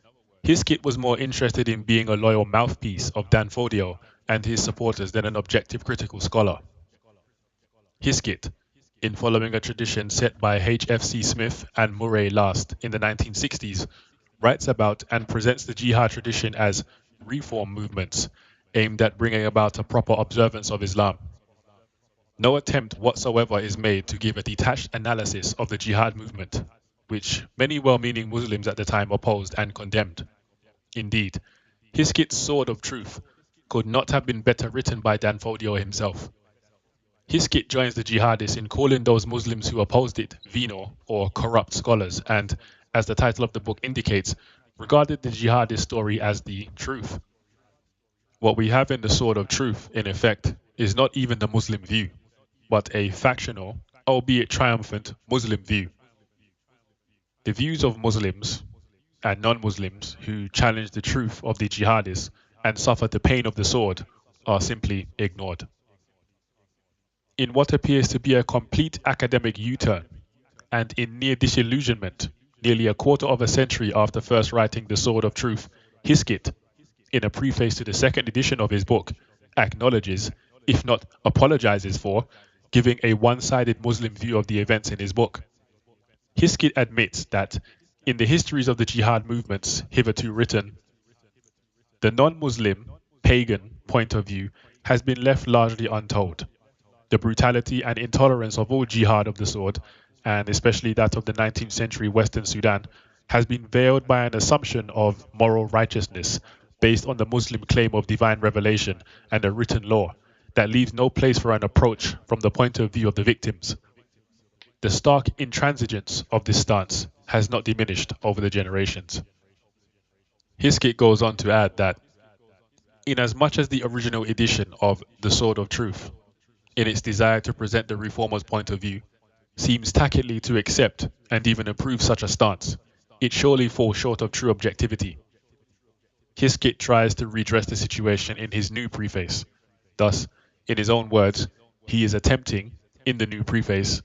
S1: Hiskett was more interested in being a loyal mouthpiece of Dan Fodio and his supporters than an objective critical scholar. Hiskett, in following a tradition set by H.F.C. Smith and Murray Last in the 1960s, writes about and presents the jihad tradition as reform movements aimed at bringing about a proper observance of Islam. No attempt whatsoever is made to give a detached analysis of the jihad movement, which many well-meaning Muslims at the time opposed and condemned. Indeed, Hiskett's Sword of Truth could not have been better written by Dan Fodio himself. Hiskett joins the jihadists in calling those Muslims who opposed it vino, or corrupt scholars, and, as the title of the book indicates, regarded the jihadist story as the truth. What we have in the Sword of Truth, in effect, is not even the Muslim view, but a factional, albeit triumphant, Muslim view. The views of Muslims and non-Muslims who challenge the truth of the jihadists and suffer the pain of the sword are simply ignored. In what appears to be a complete academic U-turn, and in near disillusionment, nearly a quarter of a century after first writing The Sword of Truth, Hiskett, in a preface to the second edition of his book, acknowledges, if not apologizes for, giving a one-sided Muslim view of the events in his book. Hiskett admits that, in the histories of the jihad movements hitherto written, The non-Muslim, pagan point of view has been left largely untold. The brutality and intolerance of all jihad of the sword, and especially that of the 19th century Western Sudan, has been veiled by an assumption of moral righteousness based on the Muslim claim of divine revelation and a written law that leaves no place for an approach from the point of view of the victims. The stark intransigence of this stance has not diminished over the generations. Hiskett goes on to add that, inasmuch as the original edition of The Sword of Truth, in its desire to present the reformer's point of view, seems tacitly to accept and even approve such a stance, it surely falls short of true objectivity. Hiskett tries to redress the situation in his new preface. Thus, in his own words, he is attempting, in the new preface,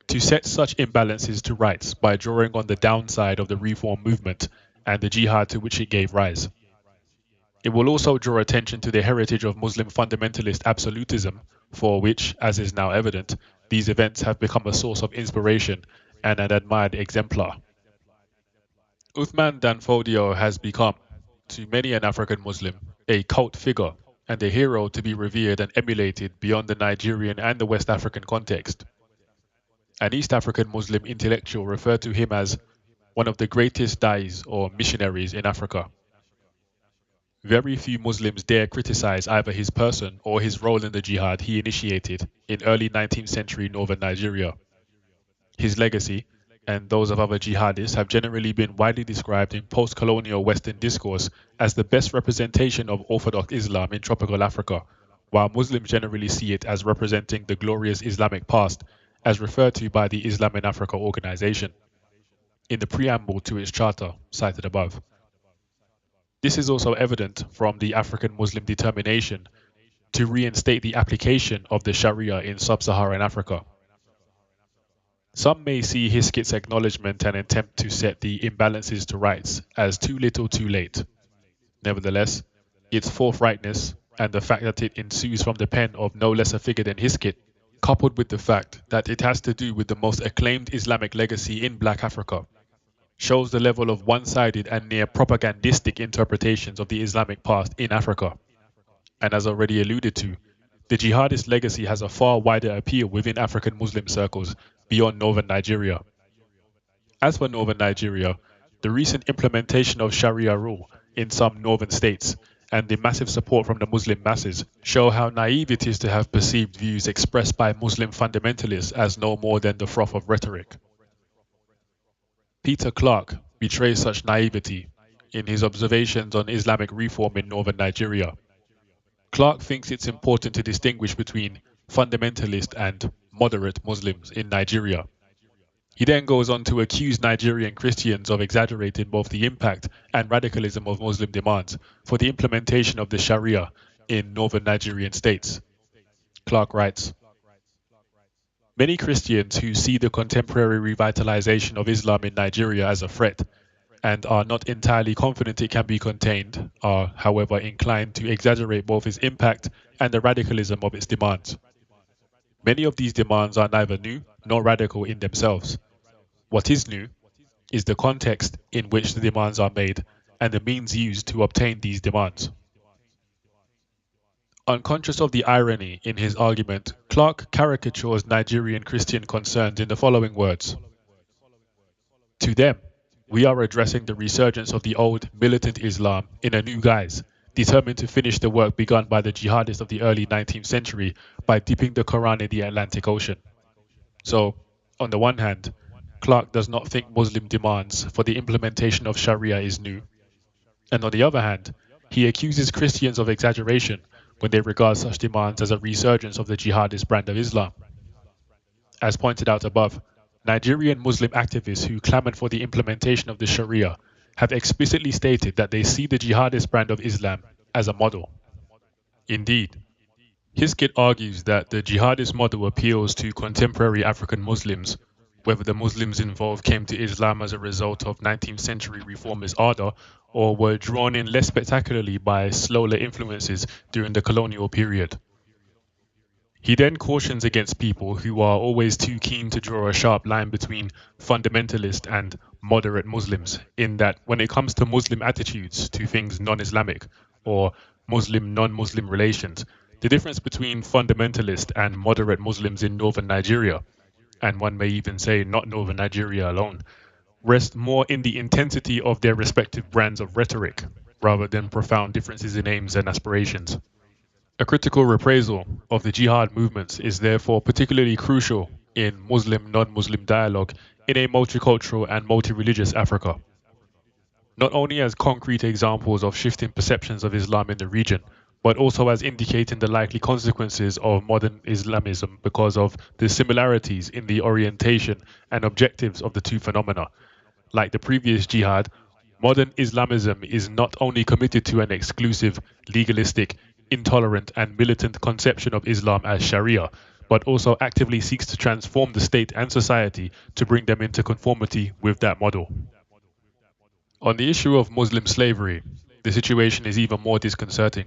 S1: to set such imbalances to rights by drawing on the downside of the reform movement and the jihad to which it gave rise. It will also draw attention to the heritage of Muslim fundamentalist absolutism, for which, as is now evident, these events have become a source of inspiration and an admired exemplar. Uthman Danfodio has become, to many an African Muslim, a cult figure and a hero to be revered and emulated beyond the Nigerian and the West African context. An East African Muslim intellectual referred to him as one of the greatest dais or missionaries in Africa. Very few Muslims dare criticize either his person or his role in the jihad he initiated in early 19th century northern Nigeria. His legacy, and those of other jihadists, have generally been widely described in post-colonial Western discourse as the best representation of Orthodox Islam in tropical Africa, while Muslims generally see it as representing the glorious Islamic past, as referred to by the Islam in Africa organization, in the preamble to its charter cited above. This is also evident from the African Muslim determination to reinstate the application of the Sharia in sub-Saharan Africa. Some may see Hiskett's acknowledgement and attempt to set the imbalances to rights as too little too late. Nevertheless, its forthrightness and the fact that it ensues from the pen of no less a figure than Hiskett, coupled with the fact that it has to do with the most acclaimed Islamic legacy in Black Africa, shows the level of one-sided and near propagandistic interpretations of the Islamic past in Africa. And as already alluded to, the jihadist legacy has a far wider appeal within African Muslim circles beyond northern Nigeria. As for northern Nigeria, the recent implementation of Sharia rule in some northern states and the massive support from the Muslim masses show how naive it is to have perceived views expressed by Muslim fundamentalists as no more than the froth of rhetoric. Peter Clark betrays such naivety in his observations on Islamic reform in northern Nigeria. Clark thinks it's important to distinguish between fundamentalist and moderate Muslims in Nigeria. He then goes on to accuse Nigerian Christians of exaggerating both the impact and radicalism of Muslim demands for the implementation of the Sharia in northern Nigerian states. Clark writes, "Many Christians who see the contemporary revitalization of Islam in Nigeria as a threat and are not entirely confident it can be contained are, however, inclined to exaggerate both its impact and the radicalism of its demands. Many of these demands are neither new nor radical in themselves. What is new is the context in which the demands are made and the means used to obtain these demands." Unconscious of the irony in his argument, Clark caricatures Nigerian Christian concerns in the following words. "To them, we are addressing the resurgence of the old militant Islam in a new guise, determined to finish the work begun by the jihadists of the early 19th century by dipping the Quran in the Atlantic Ocean." So, on the one hand, Clark does not think Muslim demands for the implementation of Sharia is new, and on the other hand, he accuses Christians of exaggeration when they regard such demands as a resurgence of the jihadist brand of Islam. As pointed out above, Nigerian Muslim activists who clamored for the implementation of the Sharia have explicitly stated that they see the jihadist brand of Islam as a model. Indeed, Hiskett argues that the jihadist model appeals to contemporary African Muslims, whether the Muslims involved came to Islam as a result of 19th century reformist ardor or were drawn in less spectacularly by slower influences during the colonial period. He then cautions against people who are always too keen to draw a sharp line between fundamentalist and moderate Muslims, in that when it comes to Muslim attitudes to things non-Islamic or Muslim non-Muslim relations, the difference between fundamentalist and moderate Muslims in northern Nigeria, and one may even say not northern Nigeria alone, rest more in the intensity of their respective brands of rhetoric rather than profound differences in aims and aspirations. A critical reprisal of the jihad movements is therefore particularly crucial in Muslim non-Muslim dialogue in a multicultural and multi-religious Africa, not only as concrete examples of shifting perceptions of Islam in the region, but also as indicating the likely consequences of modern Islamism because of the similarities in the orientation and objectives of the two phenomena. Like the previous jihad, modern Islamism is not only committed to an exclusive, legalistic, intolerant, and militant conception of Islam as Sharia, but also actively seeks to transform the state and society to bring them into conformity with that model. On the issue of Muslim slavery, the situation is even more disconcerting.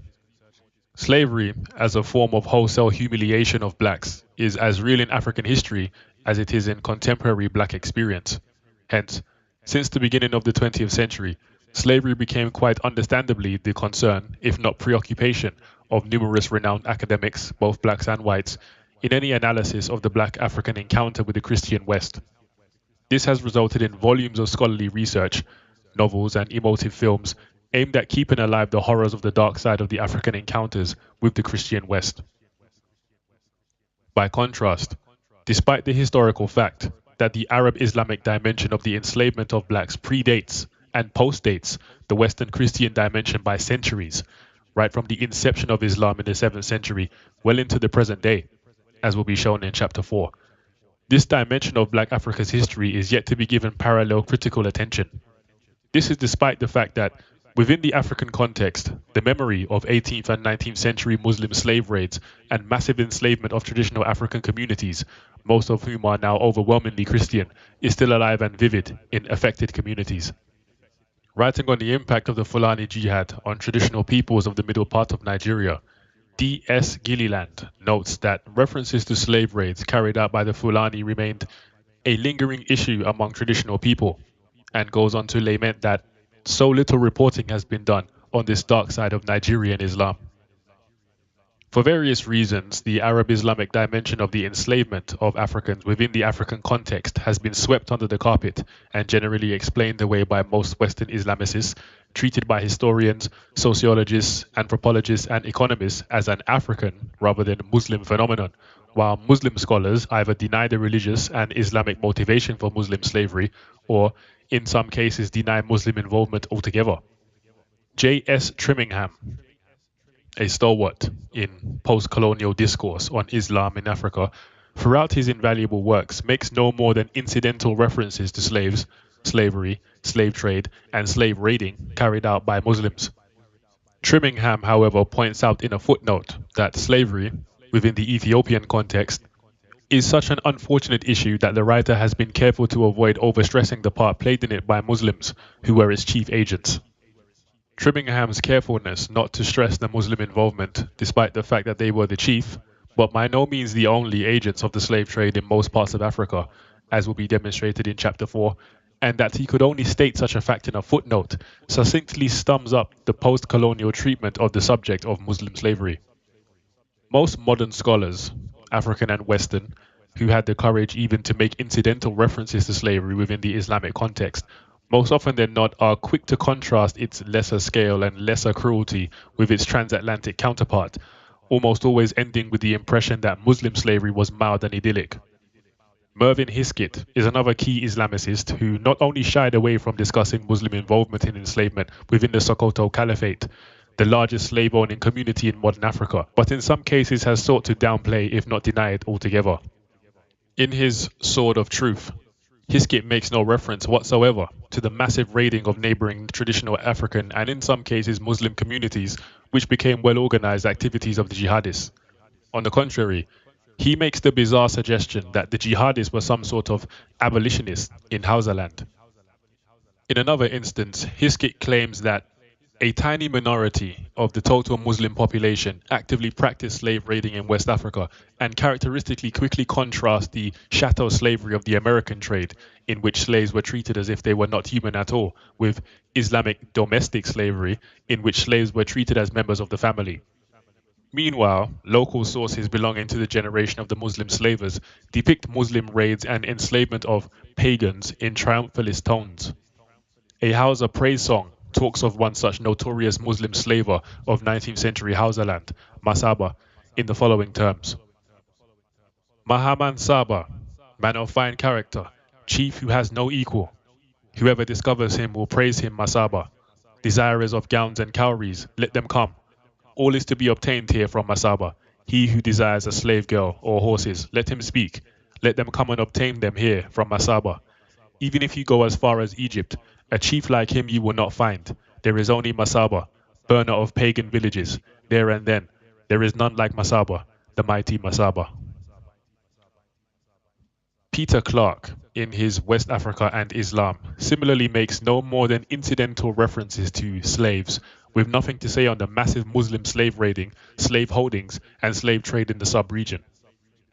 S1: Slavery, as a form of wholesale humiliation of blacks, is as real in African history as it is in contemporary black experience. Hence, since the beginning of the 20th century, slavery became quite understandably the concern, if not preoccupation, of numerous renowned academics, both blacks and whites, in any analysis of the black African encounter with the Christian West. This has resulted in volumes of scholarly research, novels, and emotive films aimed at keeping alive the horrors of the dark side of the African encounters with the Christian West. By contrast, despite the historical fact that the Arab Islamic dimension of the enslavement of blacks predates and postdates the Western Christian dimension by centuries, right from the inception of Islam in the 7th century well into the present day, as will be shown in chapter 4. This dimension of black Africa's history is yet to be given parallel critical attention. This is despite the fact that, within the African context, the memory of 18th and 19th century Muslim slave raids and massive enslavement of traditional African communities, most of whom are now overwhelmingly Christian, is still alive and vivid in affected communities. Writing on the impact of the Fulani Jihad on traditional peoples of the middle part of Nigeria, D.S. Gilliland notes that references to slave raids carried out by the Fulani remained a lingering issue among traditional people, and goes on to lament that so little reporting has been done on this dark side of Nigerian Islam. For various reasons, the Arab Islamic dimension of the enslavement of Africans within the African context has been swept under the carpet and generally explained away by most Western Islamicists, treated by historians, sociologists, anthropologists, and economists as an African rather than Muslim phenomenon, while Muslim scholars either deny the religious and Islamic motivation for Muslim slavery or, in some cases, deny Muslim involvement altogether. J.S. Trimmingham, a stalwart in post-colonial discourse on Islam in Africa, throughout his invaluable works makes no more than incidental references to slaves, slavery, slave trade, and slave raiding carried out by Muslims. Trimmingham, however, points out in a footnote that slavery, within the Ethiopian context, is such an unfortunate issue that the writer has been careful to avoid overstressing the part played in it by Muslims, who were its chief agents. Trimmingham's carefulness not to stress the Muslim involvement, despite the fact that they were the chief, but by no means the only agents of the slave trade in most parts of Africa, as will be demonstrated in chapter 4, and that he could only state such a fact in a footnote, succinctly sums up the post-colonial treatment of the subject of Muslim slavery. Most modern scholars, African and Western, who had the courage even to make incidental references to slavery within the Islamic context, most often than not are quick to contrast its lesser scale and lesser cruelty with its transatlantic counterpart, almost always ending with the impression that Muslim slavery was mild and idyllic. Mervyn Hiskett is another key Islamicist who not only shied away from discussing Muslim involvement in enslavement within the Sokoto Caliphate, the largest slave-owning community in modern Africa, but in some cases has sought to downplay, if not deny it altogether. In his Sword of Truth, Hiskett makes no reference whatsoever to the massive raiding of neighboring traditional African and in some cases Muslim communities, which became well-organized activities of the jihadists. On the contrary, he makes the bizarre suggestion that the jihadists were some sort of abolitionists in Hausa land. In another instance, Hiskett claims that A tiny minority of the total Muslim population actively practiced slave raiding in West Africa and characteristically quickly contrast the chattel slavery of the American trade, in which slaves were treated as if they were not human at all, with Islamic domestic slavery, in which slaves were treated as members of the family. Meanwhile, local sources belonging to the generation of the Muslim slavers depict Muslim raids and enslavement of pagans in triumphalist tones. A Hausa praise song talks of one such notorious Muslim slaver of 19th century Hausa land, Masaba, in the following terms. Mahaman Saba, man of fine character, chief who has no equal. Whoever discovers him will praise him Masaba. Desirers of gowns and cowries, let them come. All is to be obtained here from Masaba. He who desires a slave girl or horses, let him speak. Let them come and obtain them here from Masaba. Even if you go as far as Egypt, a chief like him you will not find. There is only Masaba, burner of pagan villages. There and then, there is none like Masaba, the mighty Masaba. Peter Clark, in his West Africa and Islam, similarly makes no more than incidental references to slaves, with nothing to say on the massive Muslim slave raiding, slave holdings, and slave trade in the sub-region.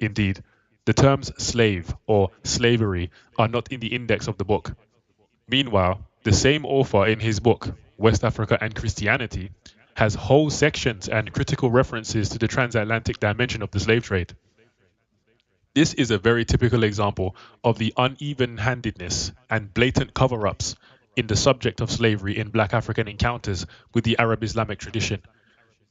S1: Indeed, the terms slave or slavery are not in the index of the book. Meanwhile, the same author in his book, West Africa and Christianity, has whole sections and critical references to the transatlantic dimension of the slave trade. This is a very typical example of the uneven-handedness and blatant cover-ups in the subject of slavery in Black African encounters with the Arab Islamic tradition.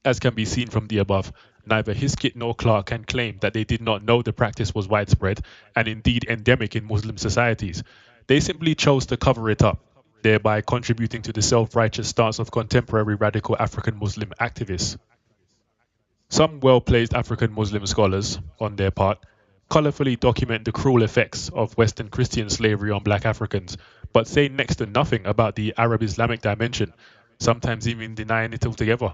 S1: As can be seen from the above, neither Hiskett nor Clark can claim that they did not know the practice was widespread and indeed endemic in Muslim societies. They simply chose to cover it up, thereby contributing to the self-righteous stance of contemporary radical African Muslim activists. Some well-placed African Muslim scholars, on their part, colorfully document the cruel effects of Western Christian slavery on Black Africans, but say next to nothing about the Arab Islamic dimension, sometimes even denying it altogether.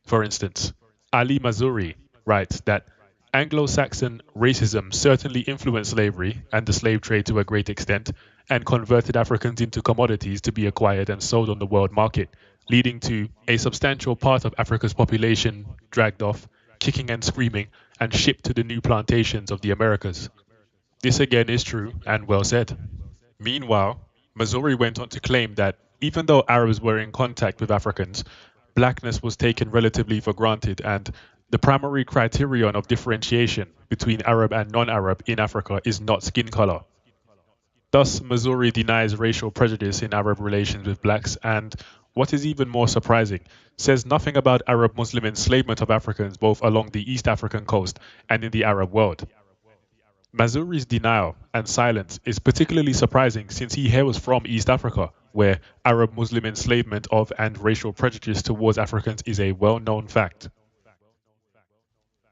S1: For instance, Ali Mazuri writes that Anglo-Saxon racism certainly influenced slavery and the slave trade to a great extent, and converted Africans into commodities to be acquired and sold on the world market, leading to a substantial part of Africa's population dragged off, kicking and screaming, and shipped to the new plantations of the Americas. This again is true and well said. Meanwhile, Missouri went on to claim that even though Arabs were in contact with Africans, blackness was taken relatively for granted, and the primary criterion of differentiation between Arab and non-Arab in Africa is not skin color. Thus, Missouri denies racial prejudice in Arab relations with blacks and, what is even more surprising, says nothing about Arab Muslim enslavement of Africans both along the East African coast and in the Arab world. Mazuri's denial and silence is particularly surprising since he hails from East Africa, where Arab Muslim enslavement of and racial prejudice towards Africans is a well-known fact.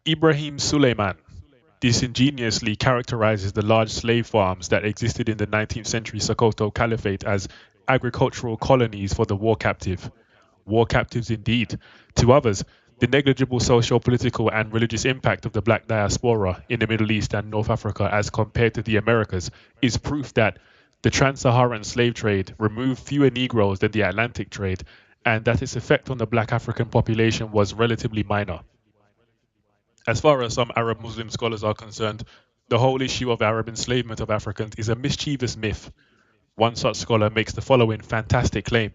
S1: Ibrahim Suleiman disingenuously characterizes the large slave farms that existed in the 19th century Sokoto Caliphate as agricultural colonies for the war captive. War captives indeed. To others, the negligible social, political, and religious impact of the black diaspora in the Middle East and North Africa as compared to the Americas is proof that the trans-Saharan slave trade removed fewer Negroes than the Atlantic trade, and that its effect on the black African population was relatively minor. As far as some Arab Muslim scholars are concerned, the whole issue of Arab enslavement of Africans is a mischievous myth. One such scholar makes the following fantastic claim.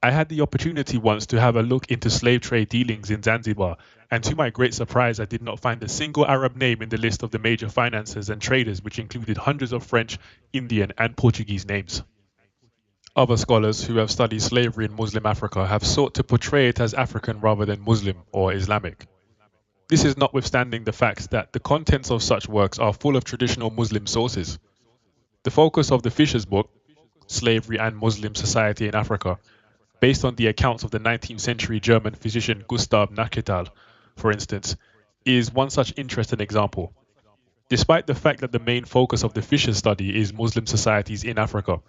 S1: I had the opportunity once to have a look into slave trade dealings in Zanzibar, and to my great surprise I did not find a single Arab name in the list of the major financiers and traders, which included hundreds of French, Indian, and Portuguese names. Other scholars who have studied slavery in Muslim Africa have sought to portray it as African rather than Muslim or Islamic. This is notwithstanding the fact that the contents of such works are full of traditional Muslim sources. The focus of the Fisher's book, Slavery and Muslim Society in Africa, based on the accounts of the 19th century German physician Gustav Nachtigal, for instance, is one such interesting example. Despite the fact that the main focus of the Fisher study is Muslim societies in Africa,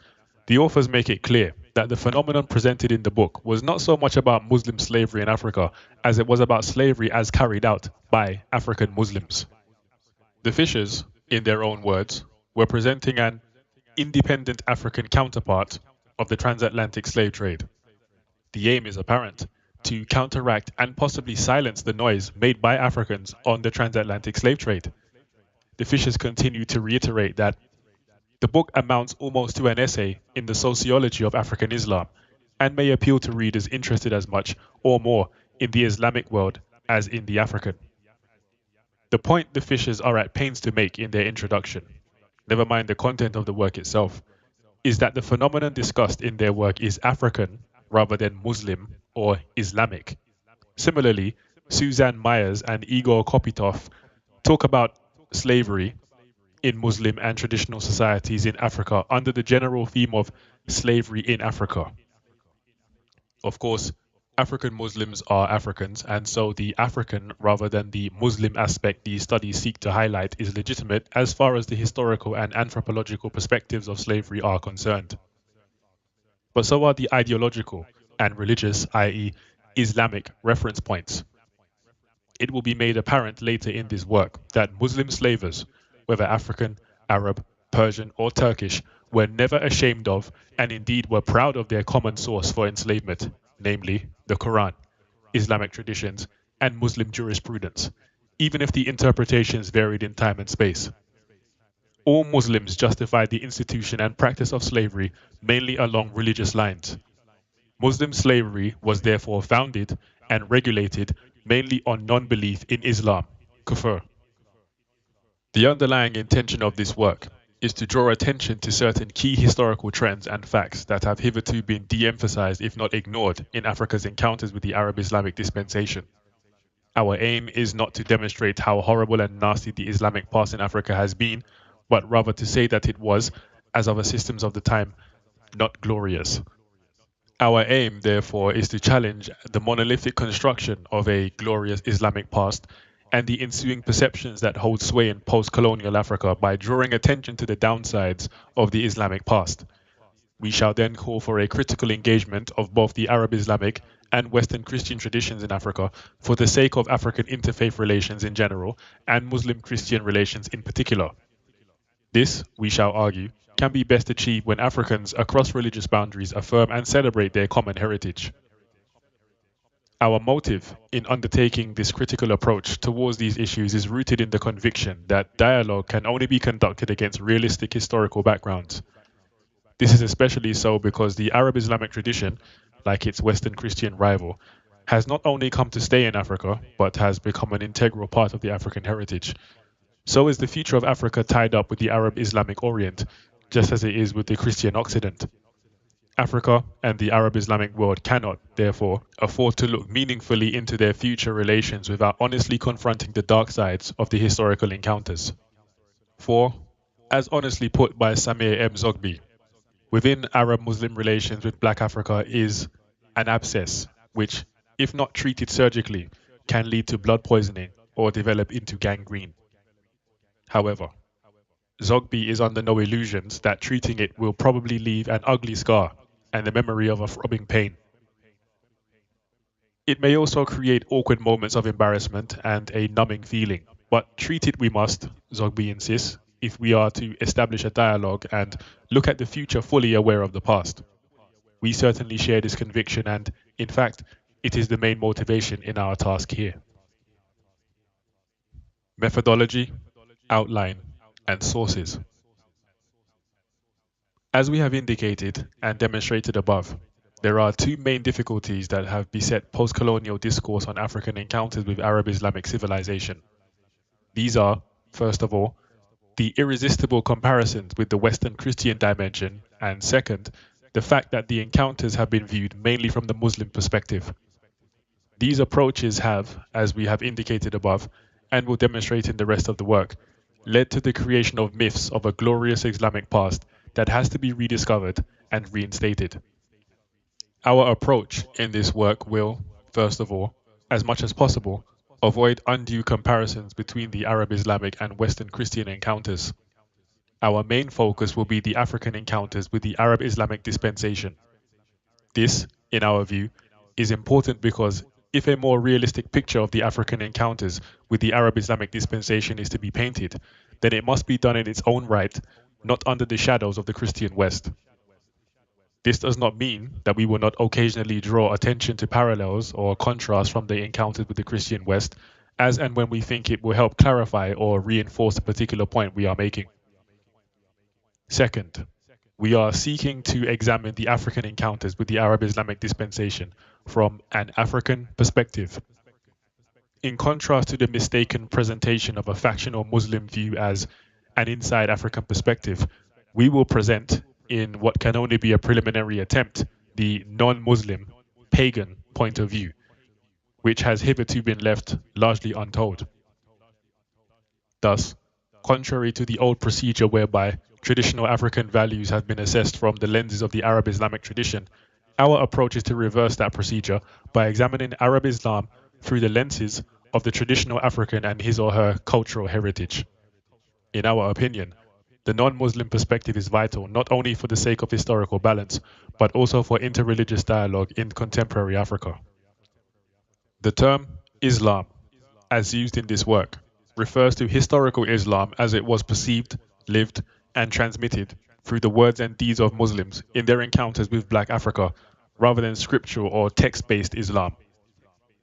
S1: the authors make it clear that the phenomenon presented in the book was not so much about Muslim slavery in Africa as it was about slavery as carried out by African Muslims. The Fishers, in their own words, were presenting an independent African counterpart of the transatlantic slave trade. The aim is apparent: to counteract and possibly silence the noise made by Africans on the transatlantic slave trade. The Fishers continue to reiterate that the book amounts almost to an essay in the sociology of African Islam and may appeal to readers interested as much or more in the Islamic world as in the African. The point the Fishers are at pains to make in their introduction, never mind the content of the work itself, is that the phenomenon discussed in their work is African rather than Muslim or Islamic. Similarly, Suzanne Myers and Igor Kopitov talk about slavery in Muslim and traditional societies in Africa under the general theme of slavery in Africa. Of course, African Muslims are Africans, and so the African rather than the Muslim aspect these studies seek to highlight is legitimate as far as the historical and anthropological perspectives of slavery are concerned. But so are the ideological and religious, i.e., Islamic reference points. It will be made apparent later in this work that Muslim slavers, whether African, Arab, Persian, or Turkish, were never ashamed of and indeed were proud of their common source for enslavement, namely the Quran, Islamic traditions, and Muslim jurisprudence, even if the interpretations varied in time and space. All Muslims justified the institution and practice of slavery mainly along religious lines. Muslim slavery was therefore founded and regulated mainly on non-belief in Islam, kufr. The underlying intention of this work is to draw attention to certain key historical trends and facts that have hitherto been de-emphasized if not ignored in Africa's encounters with the Arab-Islamic dispensation. Our aim is not to demonstrate how horrible and nasty the Islamic past in Africa has been, but rather to say that it was, as other systems of the time, not glorious. Our aim, therefore, is to challenge the monolithic construction of a glorious Islamic past and the ensuing perceptions that hold sway in post-colonial Africa by drawing attention to the downsides of the Islamic past. We shall then call for a critical engagement of both the Arab-Islamic and Western Christian traditions in Africa for the sake of African interfaith relations in general and Muslim-Christian relations in particular. This, we shall argue, can be best achieved when Africans across religious boundaries affirm and celebrate their common heritage. Our motive in undertaking this critical approach towards these issues is rooted in the conviction that dialogue can only be conducted against realistic historical backgrounds. This is especially so because the Arab Islamic tradition, like its Western Christian rival, has not only come to stay in Africa, but has become an integral part of the African heritage. So is the future of Africa tied up with the Arab Islamic Orient, just as it is with the Christian Occident. Africa and the Arab Islamic world cannot, therefore, afford to look meaningfully into their future relations without honestly confronting the dark sides of the historical encounters. For, as honestly put by Samir M. Zogby, within Arab-Muslim relations with Black Africa is an abscess which, if not treated surgically, can lead to blood poisoning or develop into gangrene. However, Zogby is under no illusions that treating it will probably leave an ugly scar and the memory of a throbbing pain. It may also create awkward moments of embarrassment and a numbing feeling, but treat it we must, Zogby insists, if we are to establish a dialogue and look at the future fully aware of the past. We certainly share this conviction and, in fact, it is the main motivation in our task here. Methodology, outline, and sources. As we have indicated and demonstrated above, there are two main difficulties that have beset post-colonial discourse on African encounters with Arab-Islamic civilization. These are, first of all, the irresistible comparisons with the Western Christian dimension, and second, the fact that the encounters have been viewed mainly from the Muslim perspective. These approaches have, as we have indicated above, and will demonstrate in the rest of the work, led to the creation of myths of a glorious Islamic past that has to be rediscovered and reinstated. Our approach in this work will, first of all, as much as possible, avoid undue comparisons between the Arab-Islamic and Western Christian encounters. Our main focus will be the African encounters with the Arab-Islamic dispensation. This, in our view, is important because if a more realistic picture of the African encounters with the Arab-Islamic dispensation is to be painted, then it must be done in its own right, not under the shadows of the Christian West. This does not mean that we will not occasionally draw attention to parallels or contrasts from the encounters with the Christian West, as and when we think it will help clarify or reinforce a particular point we are making. Second, we are seeking to examine the African encounters with the Arab Islamic dispensation from an African perspective. In contrast to the mistaken presentation of a factional Muslim view as an inside African perspective, we will present, in what can only be a preliminary attempt, the non-Muslim, pagan point of view, which has hitherto been left largely untold. Thus, contrary to the old procedure whereby traditional African values have been assessed from the lenses of the Arab Islamic tradition, our approach is to reverse that procedure by examining Arab Islam through the lenses of the traditional African and his or her cultural heritage. In our opinion, the non-Muslim perspective is vital not only for the sake of historical balance, but also for interreligious dialogue in contemporary Africa. The term Islam, as used in this work, refers to historical Islam as it was perceived, lived, and transmitted through the words and deeds of Muslims in their encounters with Black Africa, rather than scriptural or text-based Islam.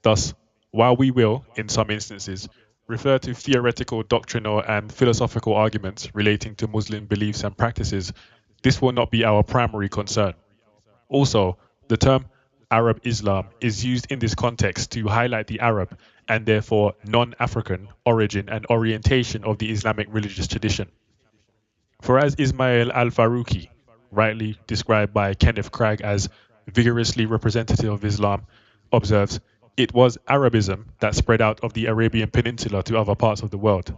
S1: Thus, while we will, in some instances, refer to theoretical, doctrinal, and philosophical arguments relating to Muslim beliefs and practices, this will not be our primary concern. Also, the term Arab Islam is used in this context to highlight the Arab, and therefore non-African, origin and orientation of the Islamic religious tradition. For as Ismail al-Faruqi, rightly described by Kenneth Cragg as vigorously representative of Islam, observes, it was Arabism that spread out of the Arabian Peninsula to other parts of the world,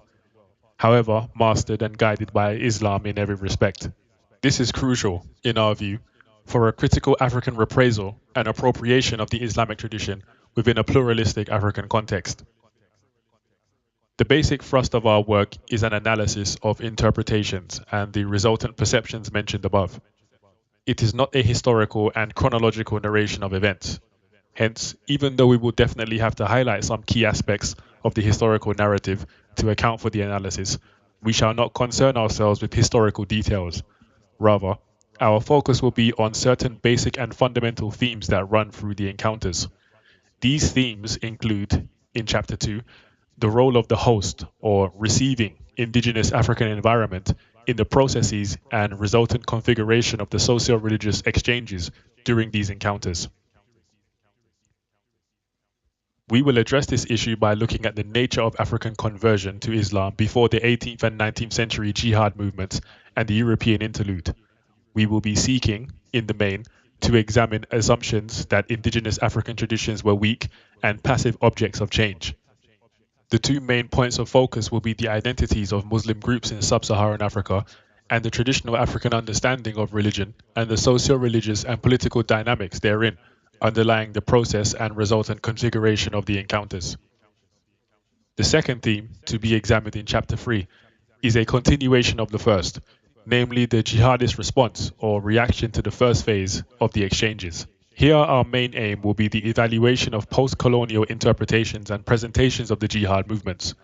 S1: however mastered and guided by Islam in every respect. This is crucial, in our view, for a critical African reprisal and appropriation of the Islamic tradition within a pluralistic African context. The basic thrust of our work is an analysis of interpretations and the resultant perceptions mentioned above. It is not a historical and chronological narration of events. Hence, even though we will definitely have to highlight some key aspects of the historical narrative to account for the analysis, we shall not concern ourselves with historical details. Rather, our focus will be on certain basic and fundamental themes that run through the encounters. These themes include, in Chapter 2, the role of the host or receiving indigenous African environment in the processes and resultant configuration of the socio-religious exchanges during these encounters. We will address this issue by looking at the nature of African conversion to Islam before the 18th and 19th century jihad movements and the European interlude. We will be seeking, in the main, to examine assumptions that indigenous African traditions were weak and passive objects of change. The two main points of focus will be the identities of Muslim groups in sub-Saharan Africa and the traditional African understanding of religion and the socio-religious and political dynamics therein, underlying the process and resultant configuration of the encounters. The second theme, to be examined in Chapter 3, is a continuation of the first, namely the jihadist response or reaction to the first phase of the exchanges. Here our main aim will be the evaluation of post-colonial interpretations and presentations of the jihad movements.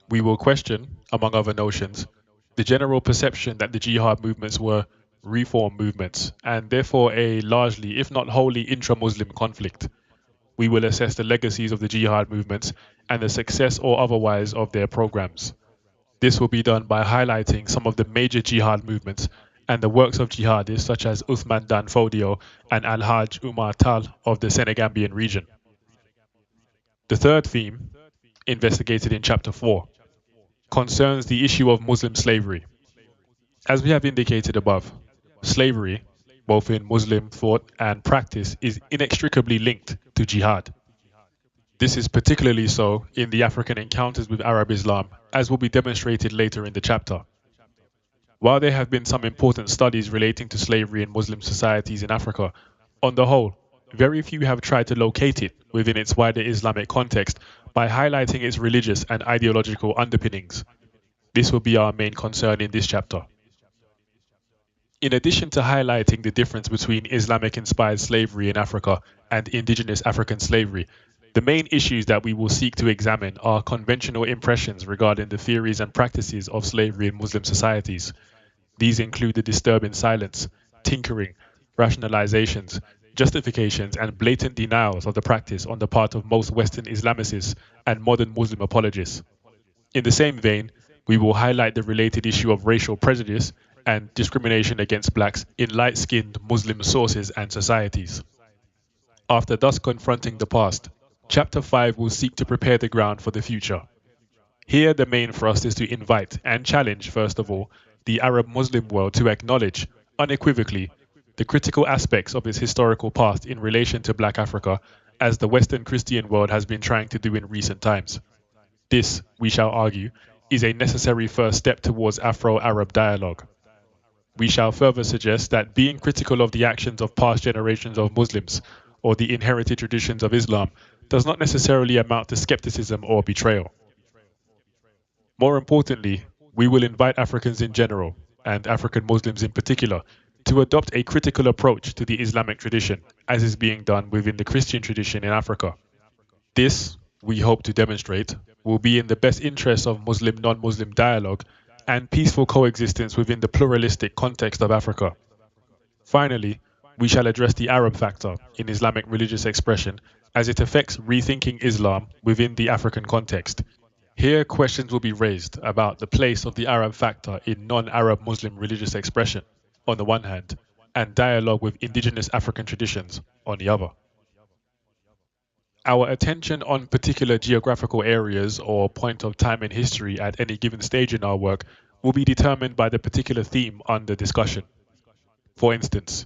S1: We will question, among other notions, the general perception that the jihad movements were reform movements, and therefore a largely, if not wholly, intra-Muslim conflict. We will assess the legacies of the jihad movements and the success or otherwise of their programs. This will be done by highlighting some of the major jihad movements and the works of jihadists such as Uthman Dan Fodio and Al-Hajj Umar Tal of the Senegambian region. The third theme, investigated in Chapter 4, concerns the issue of Muslim slavery. As we have indicated above, slavery, both in Muslim thought and practice, is inextricably linked to jihad. This is particularly so in the African encounters with Arab Islam, as will be demonstrated later in the chapter. While there have been some important studies relating to slavery in Muslim societies in Africa, on the whole, very few have tried to locate it within its wider Islamic context by highlighting its religious and ideological underpinnings. This will be our main concern in this chapter. In addition to highlighting the difference between Islamic-inspired slavery in Africa and indigenous African slavery, the main issues that we will seek to examine are conventional impressions regarding the theories and practices of slavery in Muslim societies. These include the disturbing silence, tinkering, rationalizations, justifications, and blatant denials of the practice on the part of most Western Islamicists and modern Muslim apologists. In the same vein, we will highlight the related issue of racial prejudice and discrimination against blacks in light-skinned Muslim sources and societies. After thus confronting the past, Chapter 5 will seek to prepare the ground for the future. Here, the main thrust is to invite and challenge, first of all, the Arab Muslim world to acknowledge, unequivocally, the critical aspects of its historical past in relation to Black Africa, as the Western Christian world has been trying to do in recent times. This, we shall argue, is a necessary first step towards Afro-Arab dialogue. We shall further suggest that being critical of the actions of past generations of Muslims or the inherited traditions of Islam does not necessarily amount to skepticism or betrayal. More importantly, we will invite Africans in general, and African Muslims in particular, to adopt a critical approach to the Islamic tradition, as is being done within the Christian tradition in Africa. This, we hope to demonstrate, will be in the best interest of Muslim-non-Muslim dialogue and peaceful coexistence within the pluralistic context of Africa. Finally, we shall address the Arab factor in Islamic religious expression as it affects rethinking Islam within the African context. Here, questions will be raised about the place of the Arab factor in non-Arab Muslim religious expression, on the one hand, and dialogue with indigenous African traditions, on the other. Our attention on particular geographical areas or point of time in history at any given stage in our work will be determined by the particular theme under discussion. For instance,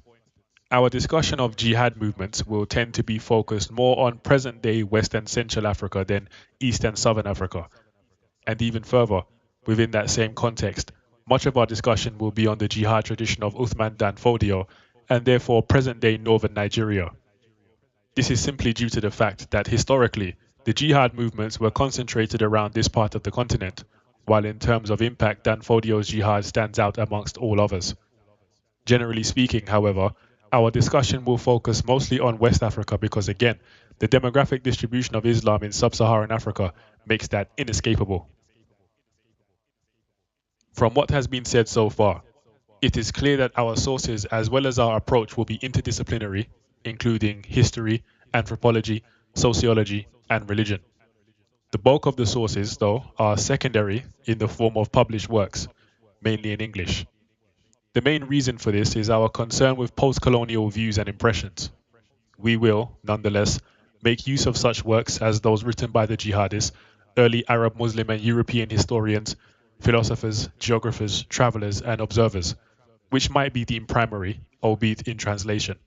S1: our discussion of jihad movements will tend to be focused more on present-day West and Central Africa than East and Southern Africa. And even further, within that same context, much of our discussion will be on the jihad tradition of Uthman Dan Fodio and therefore present-day Northern Nigeria. This is simply due to the fact that historically, the jihad movements were concentrated around this part of the continent, while in terms of impact, Dan Fodio's jihad stands out amongst all others. Generally speaking, however, our discussion will focus mostly on West Africa because, again, the demographic distribution of Islam in sub-Saharan Africa makes that inescapable. From what has been said so far, it is clear that our sources as well as our approach will be interdisciplinary, including history, anthropology, sociology, and religion. The bulk of the sources, though, are secondary in the form of published works, mainly in English. The main reason for this is our concern with post-colonial views and impressions. We will, nonetheless, make use of such works as those written by the jihadists, early Arab, Muslim, and European historians, philosophers, geographers, travelers, and observers, which might be deemed primary, albeit in translation.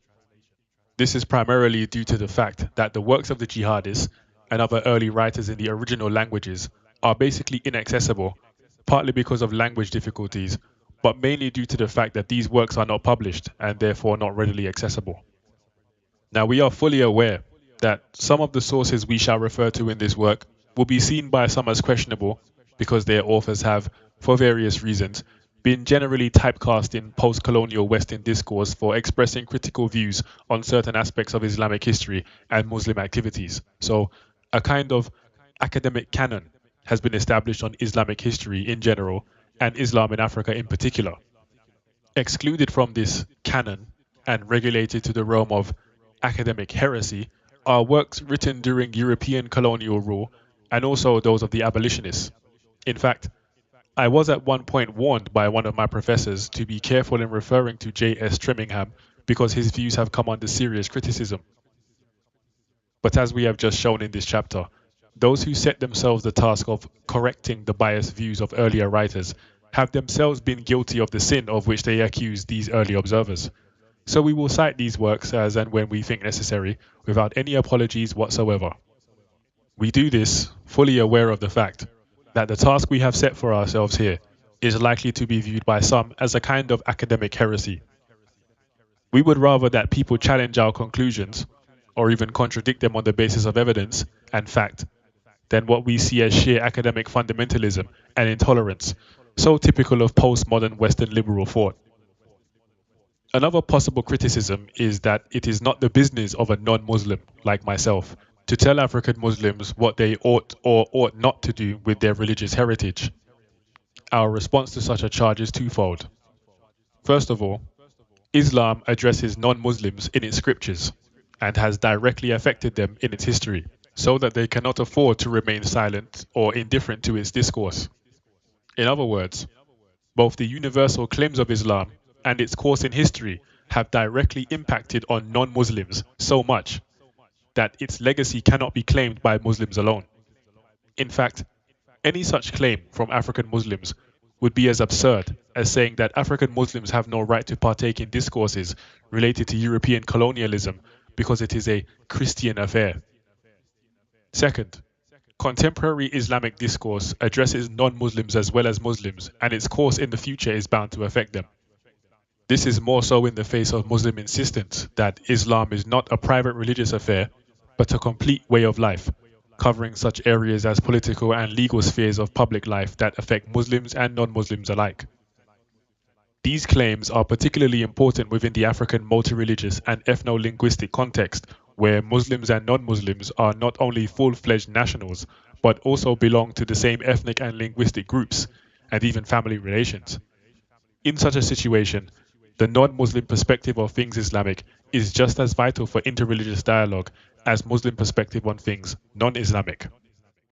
S1: This is primarily due to the fact that the works of the jihadists and other early writers in the original languages are basically inaccessible, partly because of language difficulties, but mainly due to the fact that these works are not published and therefore not readily accessible. Now, we are fully aware that some of the sources we shall refer to in this work will be seen by some as questionable because their authors have, for various reasons, been generally typecast in post-colonial Western discourse for expressing critical views on certain aspects of Islamic history and Muslim activities. So, a kind of academic canon has been established on Islamic history in general and Islam in Africa in particular. Excluded from this canon and regulated to the realm of academic heresy are works written during European colonial rule and also those of the abolitionists. In fact, I was at one point warned by one of my professors to be careful in referring to J.S. Tremingham because his views have come under serious criticism. But as we have just shown in this chapter, those who set themselves the task of correcting the biased views of earlier writers have themselves been guilty of the sin of which they accuse these early observers. So we will cite these works as and when we think necessary, without any apologies whatsoever. We do this fully aware of the fact that the task we have set for ourselves here is likely to be viewed by some as a kind of academic heresy. We would rather that people challenge our conclusions, or even contradict them on the basis of evidence and fact, than what we see as sheer academic fundamentalism and intolerance, so typical of postmodern Western liberal thought. Another possible criticism is that it is not the business of a non-Muslim like myself to tell African Muslims what they ought or ought not to do with their religious heritage. Our response to such a charge is twofold. First of all, Islam addresses non-Muslims in its scriptures and has directly affected them in its history, so that they cannot afford to remain silent or indifferent to its discourse. In other words, both the universal claims of Islam and its course in history have directly impacted on non-Muslims so much that its legacy cannot be claimed by Muslims alone. In fact, any such claim from African Muslims would be as absurd as saying that African Muslims have no right to partake in discourses related to European colonialism because it is a Christian affair. Second, contemporary Islamic discourse addresses non-Muslims as well as Muslims, and its course in the future is bound to affect them. This is more so in the face of Muslim insistence that Islam is not a private religious affair, but a complete way of life, covering such areas as political and legal spheres of public life that affect Muslims and non-Muslims alike. These claims are particularly important within the African multi-religious and ethno-linguistic context, where Muslims and non-Muslims are not only full-fledged nationals, but also belong to the same ethnic and linguistic groups, and even family relations. In such a situation, the non-Muslim perspective of things Islamic is just as vital for interreligious dialogue as Muslim perspective on things non-Islamic.